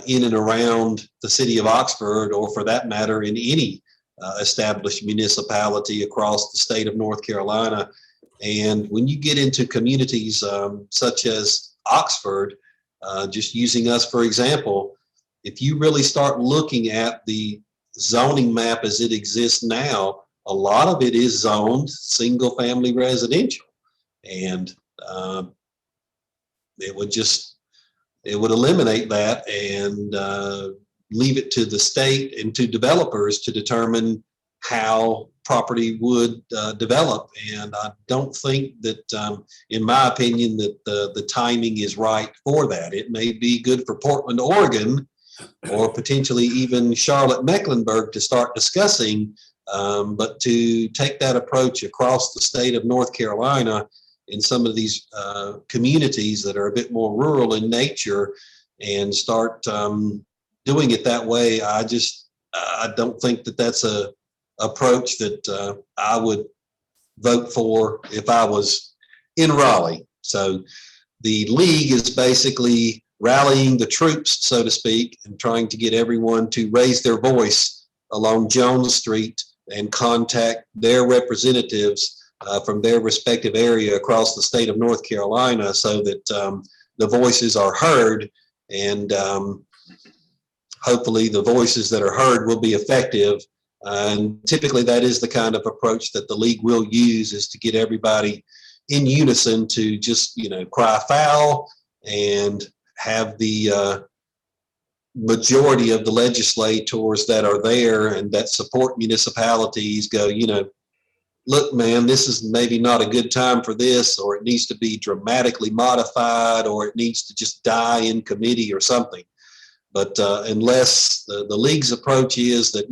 in and around the city of Oxford, or for that matter, in any established municipality across the state of North Carolina. And when you get into communities such as Oxford, just using us for example, if you really start looking at the zoning map as it exists now, a lot of it is zoned single family residential. And it would eliminate that and leave it to the state and to developers to determine how property would develop. And I don't think that, in my opinion, that the timing is right for that. It may be good for Portland, Oregon, or potentially even Charlotte, Mecklenburg to start discussing, but to take that approach across the state of North Carolina in some of these communities that are a bit more rural in nature and start doing it that way, I don't think that that's a approach that I would vote for if I was in Raleigh. So the league is basically rallying the troops, so to speak, and trying to get everyone to raise their voice along Jones Street and contact their representatives from their respective area across the state of North Carolina so that the voices are heard, and hopefully the voices that are heard will be effective. And typically that is the kind of approach that the league will use, is to get everybody in unison to just, cry foul and have the majority of the legislators that are there and that support municipalities go, look, man, this is maybe not a good time for this, or it needs to be dramatically modified, or it needs to just die in committee or something. But unless the league's approach is that,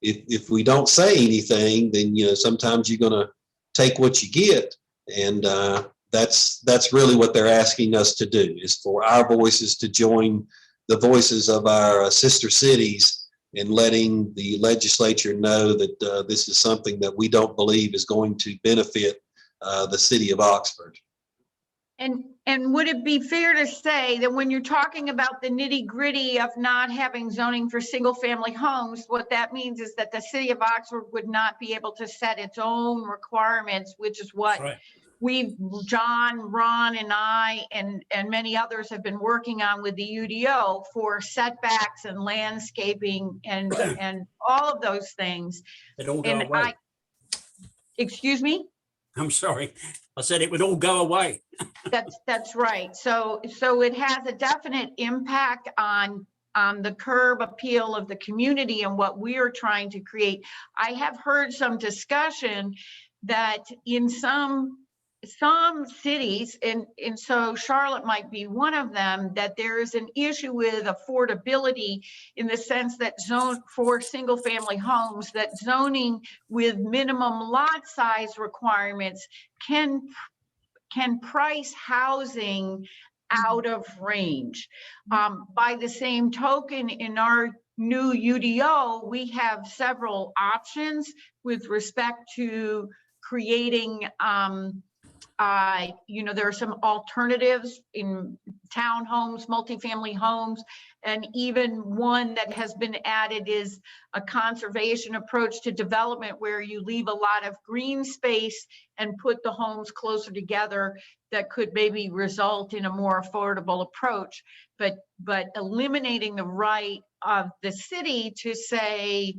if we don't say anything, then, sometimes you're going to take what you get. And that's really what they're asking us to do, is for our voices to join the voices of our sister cities and letting the legislature know that this is something that we don't believe is going to benefit the city of Oxford. And would it be fair to say that when you're talking about the nitty gritty of not having zoning for single family homes, what that means is that the city of Oxford would not be able to set its own requirements, which is what John, Ron, and I, and many others have been working on with the UDO for setbacks and landscaping and all of those things. It all go away. Excuse me? I'm sorry. I said it would all go away. That's right. So it has a definite impact on the curb appeal of the community and what we are trying to create. I have heard some discussion that in some cities, and so Charlotte might be one of them, that there is an issue with affordability in the sense that for single family homes, that zoning with minimum lot size requirements can price housing out of range. By the same token, in our new UDO, we have several options with respect to creating, there are some alternatives in townhomes, multifamily homes, and even one that has been added is a conservation approach to development where you leave a lot of green space and put the homes closer together that could maybe result in a more affordable approach, but eliminating the right of the city to say,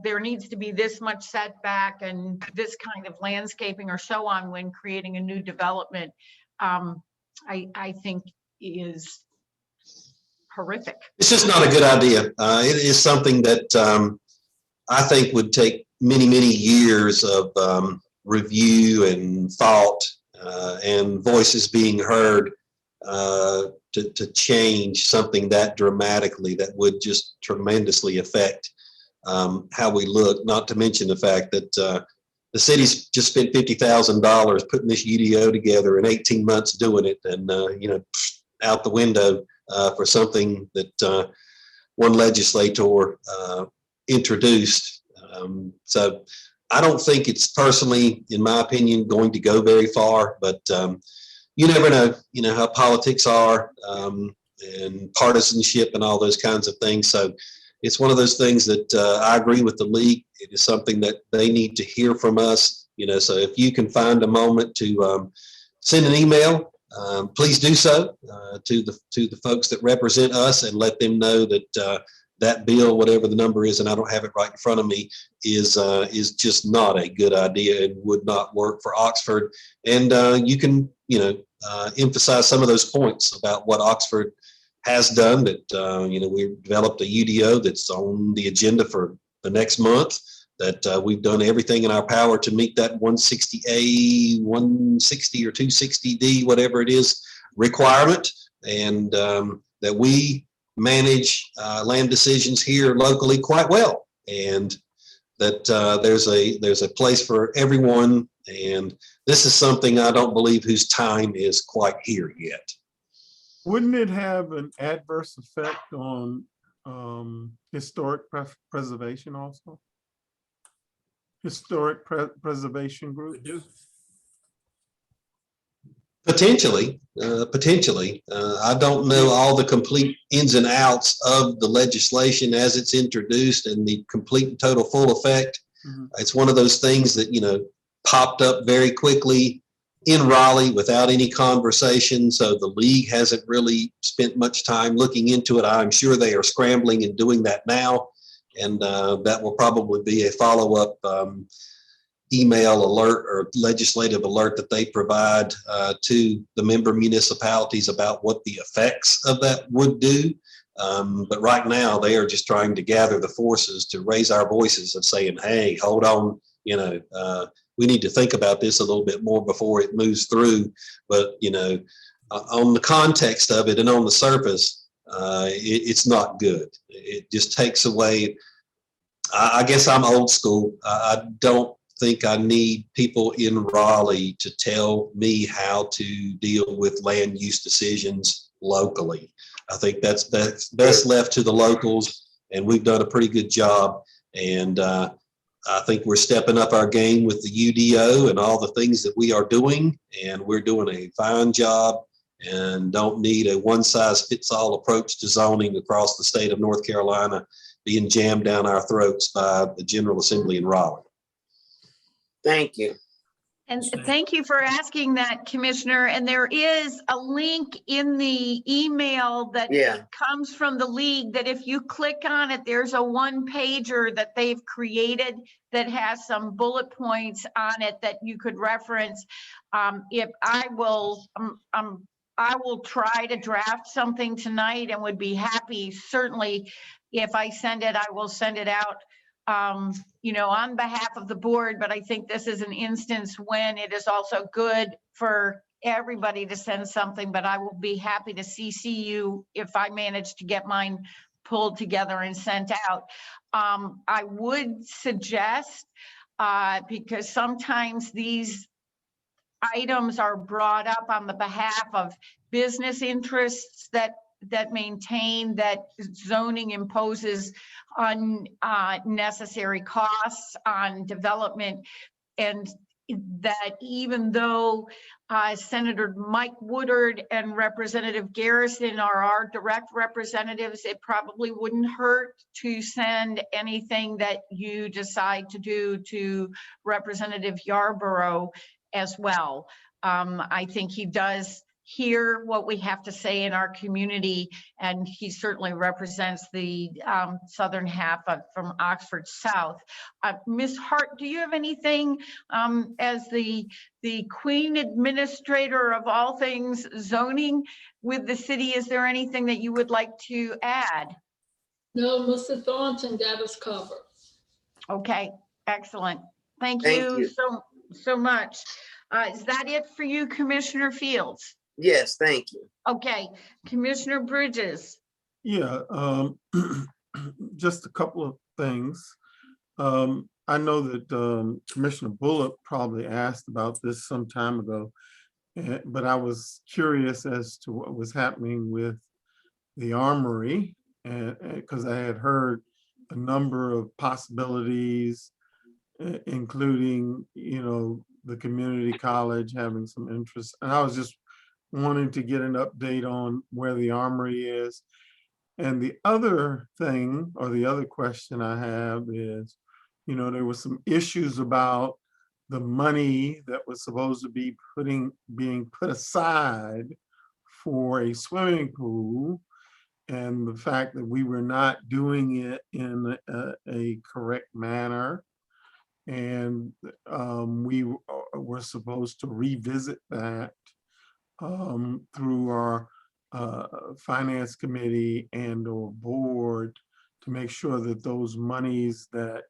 there needs to be this much setback and this kind of landscaping or so on when creating a new development, I think is horrific. It's just not a good idea. It is something that I think would take many, many years of review and thought and voices being heard to change something that dramatically that would just tremendously affect how we look, not to mention the fact that the city's just spent $50,000 putting this UDO together in 18 months doing it, and out the window for something that one legislator introduced. So I don't think it's personally, in my opinion, going to go very far, but you never know, how politics are and partisanship and all those kinds of things. So it's one of those things that I agree with the league. It is something that they need to hear from us, so if you can find a moment to send an email, please do so to the folks that represent us and let them know that that bill, whatever the number is, and I don't have it right in front of me, is just not a good idea and would not work for Oxford. And you can, emphasize some of those points about what Oxford has done, that, we've developed a UDO that's on the agenda for the next month, that we've done everything in our power to meet that 160A, 160 or 260D, whatever it is, requirement, and that we manage land decisions here locally quite well, and that there's a place for everyone, and this is something I don't believe whose time is quite here yet. Wouldn't it have an adverse effect on historic preservation also? Historic preservation group? Potentially. I don't know all the complete ins and outs of the legislation as it's introduced and the complete and total full effect. Mm-hmm. It's one of those things that, popped up very quickly in Raleigh without any conversation. So the league hasn't really spent much time looking into it. I'm sure they are scrambling and doing that now. And that will probably be a follow-up email alert or legislative alert that they provide to the member municipalities about what the effects of that would do. But right now they are just trying to gather the forces to raise our voices of saying, hey, hold on, we need to think about this a little bit more before it moves through. But, on the context of it and on the surface, it's not good. It just takes away. I guess I'm old school. I don't think I need people in Raleigh to tell me how to deal with land use decisions locally. I think that's best left to the locals, and we've done a pretty good job. And I think we're stepping up our game with the UDO and all the things that we are doing, and we're doing a fine job and don't need a one-size-fits-all approach to zoning across the state of North Carolina being jammed down our throats by the General Assembly in Raleigh. Thank you. And thank you for asking that, Commissioner. And there is a link in the email that comes from the league that if you click on it, there's a one-pager that they've created that has some bullet points on it that you could reference. If I will, I will try to draft something tonight and would be happy, certainly, if I send it, I will send it out, on behalf of the board, but I think this is an instance when it is also good for everybody to send something, but I will be happy to CC you if I manage to get mine pulled together and sent out. I would suggest, because sometimes these items are brought up on the behalf of business interests that maintain that zoning imposes unnecessary costs on development, and that even though Senator Mike Woodard and Representative Garrison are our direct representatives, it probably wouldn't hurt to send anything that you decide to do to Representative Yarborough as well. I think he does hear what we have to say in our community, and he certainly represents the southern half from Oxford South. Ms. Hart, do you have anything as the queen administrator of all things zoning with the city? Is there anything that you would like to add? No, Mr. Thornton got us covered. Okay, excellent. Thank Thank you you. so much. Is that it for you, Commissioner Fields? Yes, thank you. Okay, Commissioner Bridges. Yeah, just a couple of things. I know that Commissioner Bullock probably asked about this some time ago, but I was curious as to what was happening with the Armory, and because I had heard a number of possibilities, including, the community college having some interest, and I was just wanting to get an update on where the Armory is. And the other thing, or the other question I have is, there were some issues about the money that was supposed to be being put aside for a swimming pool, and the fact that we were not doing it in a correct manner. And we were supposed to revisit that through our finance committee and or board to make sure that those monies that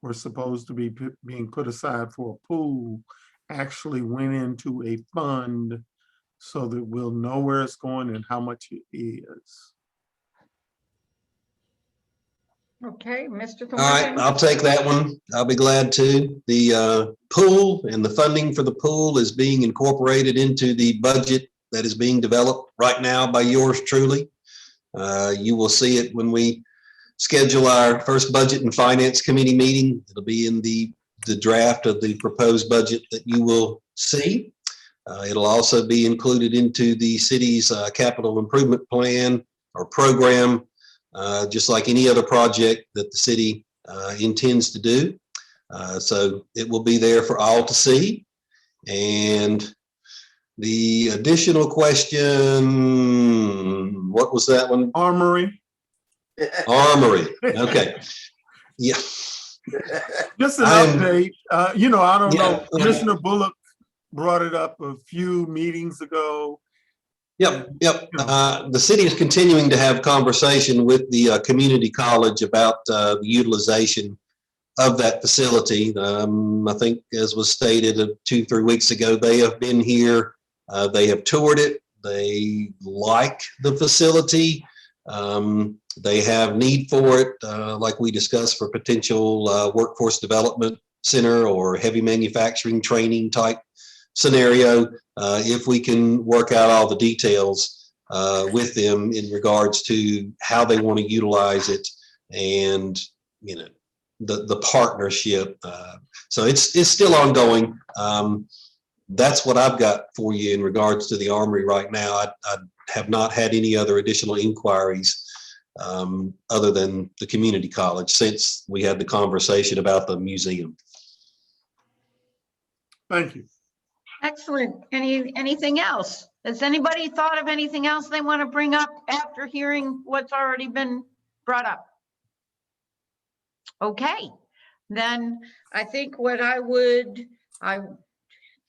were supposed to be being put aside for a pool actually went into a fund so that we'll know where it's going and how much it is. Okay, Mr. All right, Thornton. I'll take that one. I'll be glad to. The pool and the funding for the pool is being incorporated into the budget that is being developed right now by yours truly. You will see it when we schedule our first budget and finance committee meeting. It'll be in the draft of the proposed budget that you will see. It'll also be included into the city's capital improvement plan or program, just like any other project that the city intends to do. So it will be there for all to see. And the additional question, what was that one? Armory. Armory. Okay. Yeah. Just an update. I don't know. Commissioner Bullock brought it up a few meetings ago. Yep. The city is continuing to have conversation with the community college about the utilization of that facility. I think, as was stated 2-3 weeks ago, they have been here. They have toured it. They like the facility. They have need for it, like we discussed, for potential workforce development center or heavy manufacturing training type scenario, if we can work out all the details with them in regards to how they want to utilize it and, the partnership. So it's still ongoing. That's what I've got for you in regards to the Armory right now. I have not had any other additional inquiries other than the community college since we had the conversation about the museum. Thank you. Excellent. Anything else? Has anybody thought of anything else they want to bring up after hearing what's already been brought up? Okay, then I think what I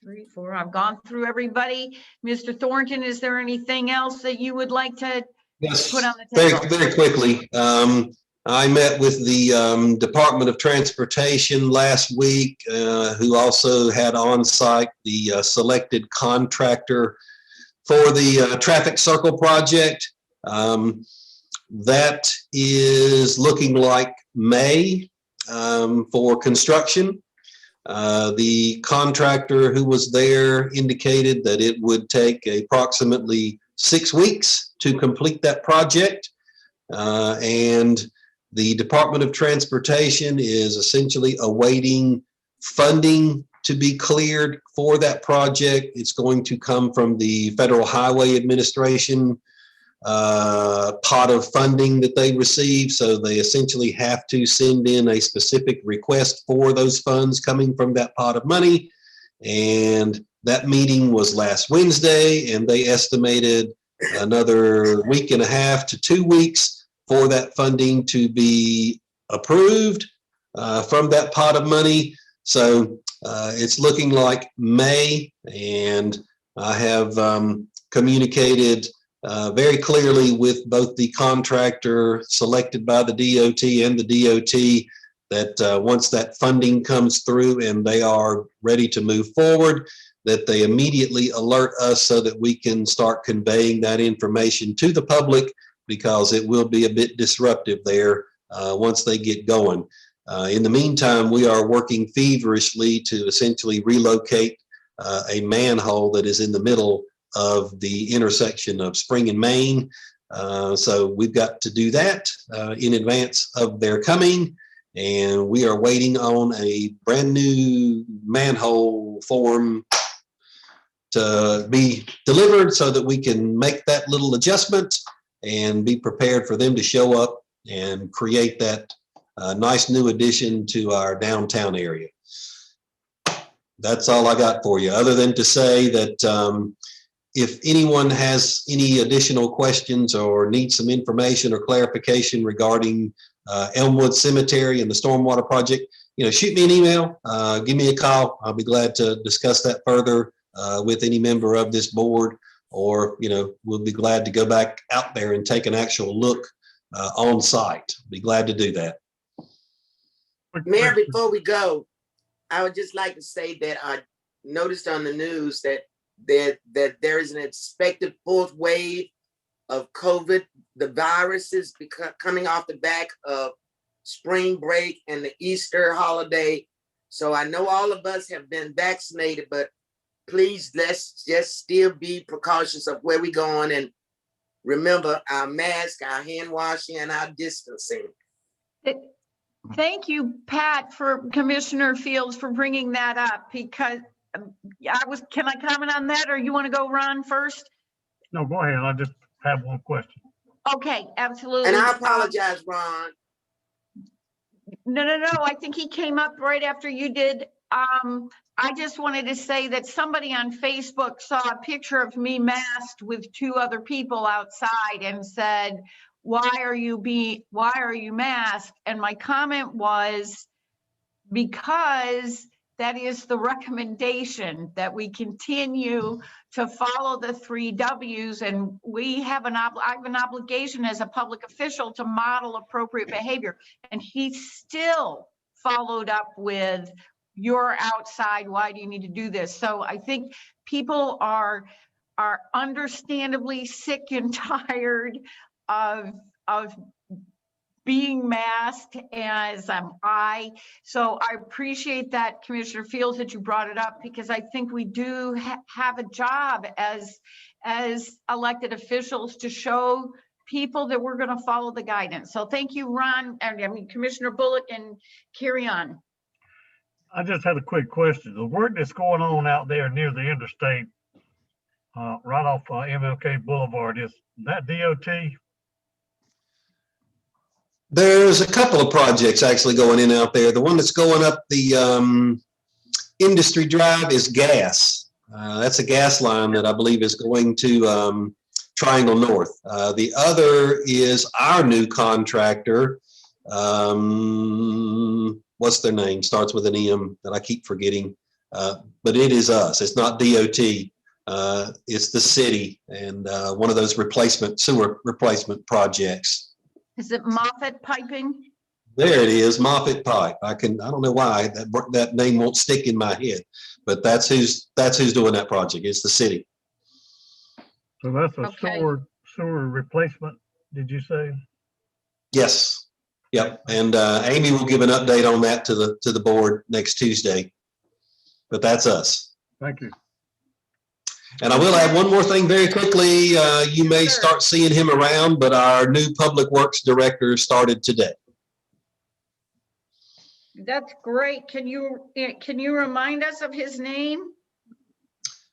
3, 4. I've gone through everybody. Mr. Thornton, is there anything else that you would like to Yes, put on the table? very quickly. I met with the Department of Transportation last week, who also had on site the selected contractor for the traffic circle project. That is looking like May for construction. The contractor who was there indicated that it would take approximately 6 weeks to complete that project. And the Department of Transportation is essentially awaiting funding to be cleared for that project. It's going to come from the Federal Highway Administration pot of funding that they receive. So they essentially have to send in a specific request for those funds coming from that pot of money. And that meeting was last Wednesday, and they estimated another week and a half to 2 weeks for that funding to be approved from that pot of money. So it's looking like May, and I have communicated very clearly with both the contractor selected by the DOT and the DOT that once that funding comes through and they are ready to move forward, that they immediately alert us so that we can start conveying that information to the public, because it will be a bit disruptive there once they get going. In the meantime, we are working feverishly to essentially relocate a manhole that is in the middle of the intersection of Spring and Main. So we've got to do that in advance of their coming. And we are waiting on a brand new manhole form to be delivered so that we can make that little adjustment and be prepared for them to show up and create that nice new addition to our downtown area. That's all I got for you, other than to say that if anyone has any additional questions or needs some information or clarification regarding Elmwood Cemetery and the stormwater project, shoot me an email, give me a call. I'll be glad to discuss that further with any member of this board, or, we'll be glad to go back out there and take an actual look on site. Be glad to do that. Mayor, before we go, I would just like to say that I noticed on the news that there is an expected 4th wave of COVID. The virus is coming off the back of spring break and the Easter holiday. So I know all of us have been vaccinated, but please, let's just still be precautious of where we're going, and remember our mask, our hand washing, and our distancing. Thank you, Pat, for Commissioner Fields for bringing that up, because can I comment on that, or you want to go, Ron, first? No, go ahead. I just have one question. Okay, absolutely. And I apologize, Ron. No. I think he came up right after you did. I just wanted to say that somebody on Facebook saw a picture of me masked with 2 other people outside and said, why are you masked? And my comment was, because that is the recommendation, that we continue to follow the 3 W's, and I have an obligation as a public official to model appropriate behavior. And he still followed up with, you're outside, why do you need to do this? So I think people are understandably sick and tired of being masked, as am I. So I appreciate that, Commissioner Fields, that you brought it up, because I think we do have a job as elected officials to show people that we're going to follow the guidance. So thank you, Ron, Commissioner Bullock, and carry on. I just had a quick question. The work that's going on out there near the interstate, right off MLK Boulevard, is that DOT? There's a couple of projects actually going in out there. The one that's going up the Industry Drive is gas. That's a gas line that I believe is going to Triangle North. The other is our new contractor. What's their name? Starts with an M that I keep forgetting. But it is us. It's not DOT. It's the city and one of those sewer replacement projects. Is it Moffett Piping? There it is, Moffett Pipe. I don't know why that name won't stick in my head, but that's who's doing that project. It's the city. So that's a Okay. sewer replacement, did you say? Yes. Yep. And Amy will give an update on that to the board next Tuesday. But that's us. Thank you. And I will add one more thing very quickly. You may Sure. start seeing him around, but our new Public Works Director started today. That's great. Can you remind us of his name?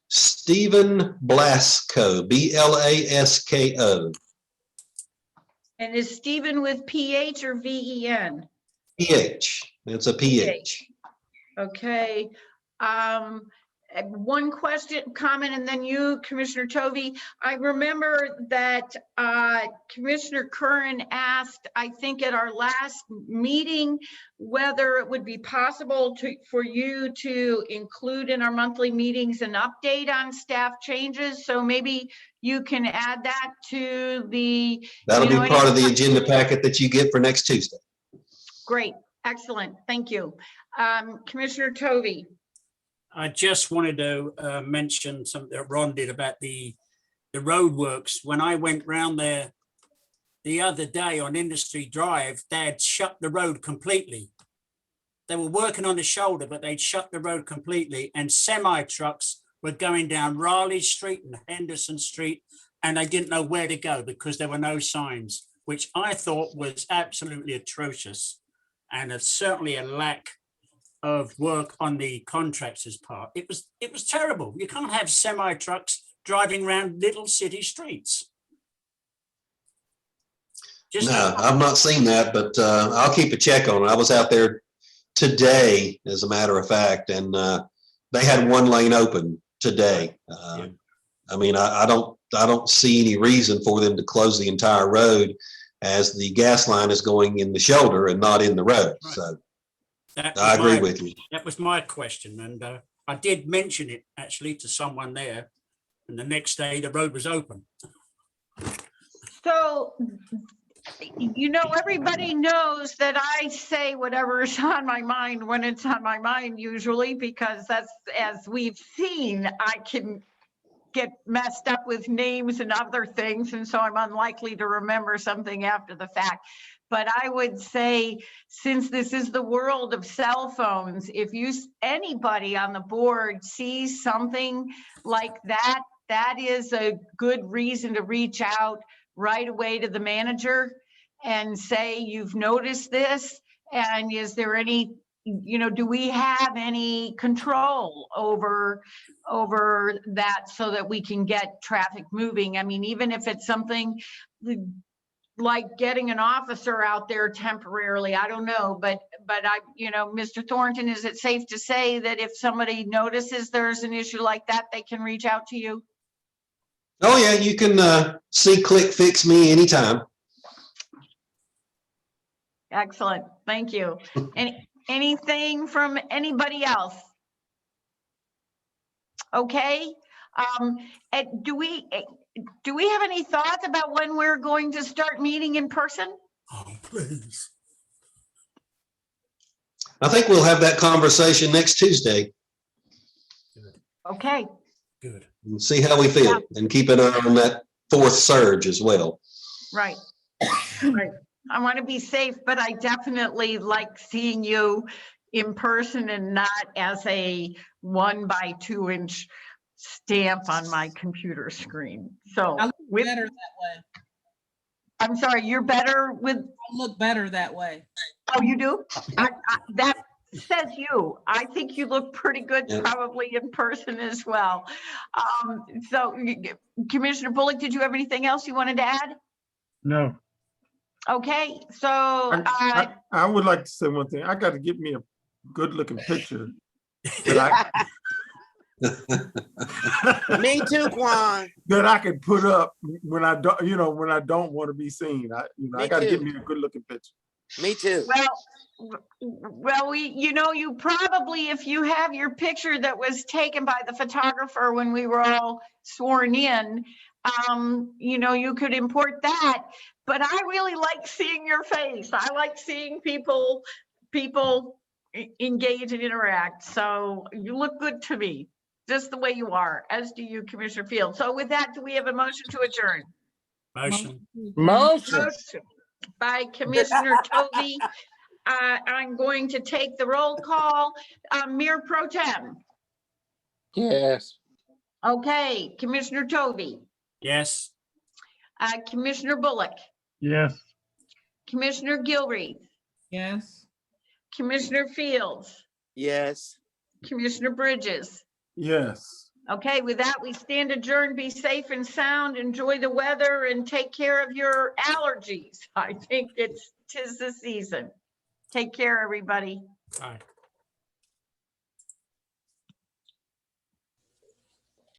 Stephen Blasko, Blasko. And is Stephen with PH or VEN? PH. It's a PH. Okay. One comment, and then you, Commissioner Tovey. I remember that Commissioner Curran asked, I think at our last meeting, whether it would be possible for you to include in our monthly meetings an update on staff changes. So maybe you can add that to the. That'll be part of the agenda packet that you get for next Tuesday. Great, excellent, thank you. Commissioner Tovey. I just wanted to mention something that Ron did about the road works. When I went round there the other day on Industry Drive, they had shut the road completely. They were working on the shoulder, but they'd shut the road completely, and semi-trucks were going down Raleigh Street and Henderson Street, and they didn't know where to go because there were no signs, which I thought was absolutely atrocious, and it's certainly a lack of work on the contractor's part. It was terrible. You can't have semi-trucks driving around little city streets. No, I've not seen that, but I'll keep a check on it. I was out there today, as a matter of fact, and they had one lane open today. I mean, I don't see any reason for them to close the entire road, as the gas line is going in the shoulder and not in the road. Right. So That I was agree my- with you. That was my question, and I did mention it actually to someone there, and the next day the road was open. So, everybody knows that I say whatever is on my mind when it's on my mind usually, because that's, as we've seen, I can get messed up with names and other things, and so I'm unlikely to remember something after the fact. But I would say, since this is the world of cell phones, if anybody on the board sees something like that, that is a good reason to reach out right away to the manager and say, you've noticed this, and is there any, do we have any control over that so that we can get traffic moving? I mean, even if it's something like getting an officer out there temporarily, I don't know, but I, Mr. Thornton, is it safe to say that if somebody notices there's an issue like that, they can reach out to you? Oh yeah, you can see Click Fix Me anytime. Excellent, thank you. Anything from anybody else? Okay, do we have any thoughts about when we're going to start meeting in person? Oh, please. I think we'll have that conversation next Tuesday Okay, Good. and see how we feel, and keep an eye on that fourth surge as well. right. Right. I want to be safe, but I definitely like seeing you in person and not as a 1 by 2 inch stamp on my computer screen. So I look better that way. I'm sorry, you're better with, I look better that way. oh, you do? That says you. I think you look pretty good, Yeah. probably in person as well. So Commissioner Bullock, did you have anything else you wanted to add? No. Okay, so I would like to say one thing. I got to get me a good looking picture. that Me too, Quan. that I can put up when I don't, when I don't want to be seen. I Me got to get too. me a good looking picture. Me too. well, Well, you probably, if you have your picture that was taken by the photographer when we were all sworn in, you could import that. But I really like seeing your face. I like seeing people engage and interact. So you look good to me, just the way you are, as do you, Commissioner Field. So with that, do we have a motion to adjourn? Motion. Motion. Motion by Commissioner Tovey. I'm going to take the roll call. Mayor Pro Tem. Yes. Okay, Commissioner Tovey, Yes. Commissioner Bullock, Yes. Commissioner Gilreath, Yes. Commissioner Fields, Yes. Commissioner Bridges. Yes. Okay, with that, we stand adjourned. Be safe and sound, enjoy the weather, and take care of your allergies. I think tis the season. Take care, everybody. Aye.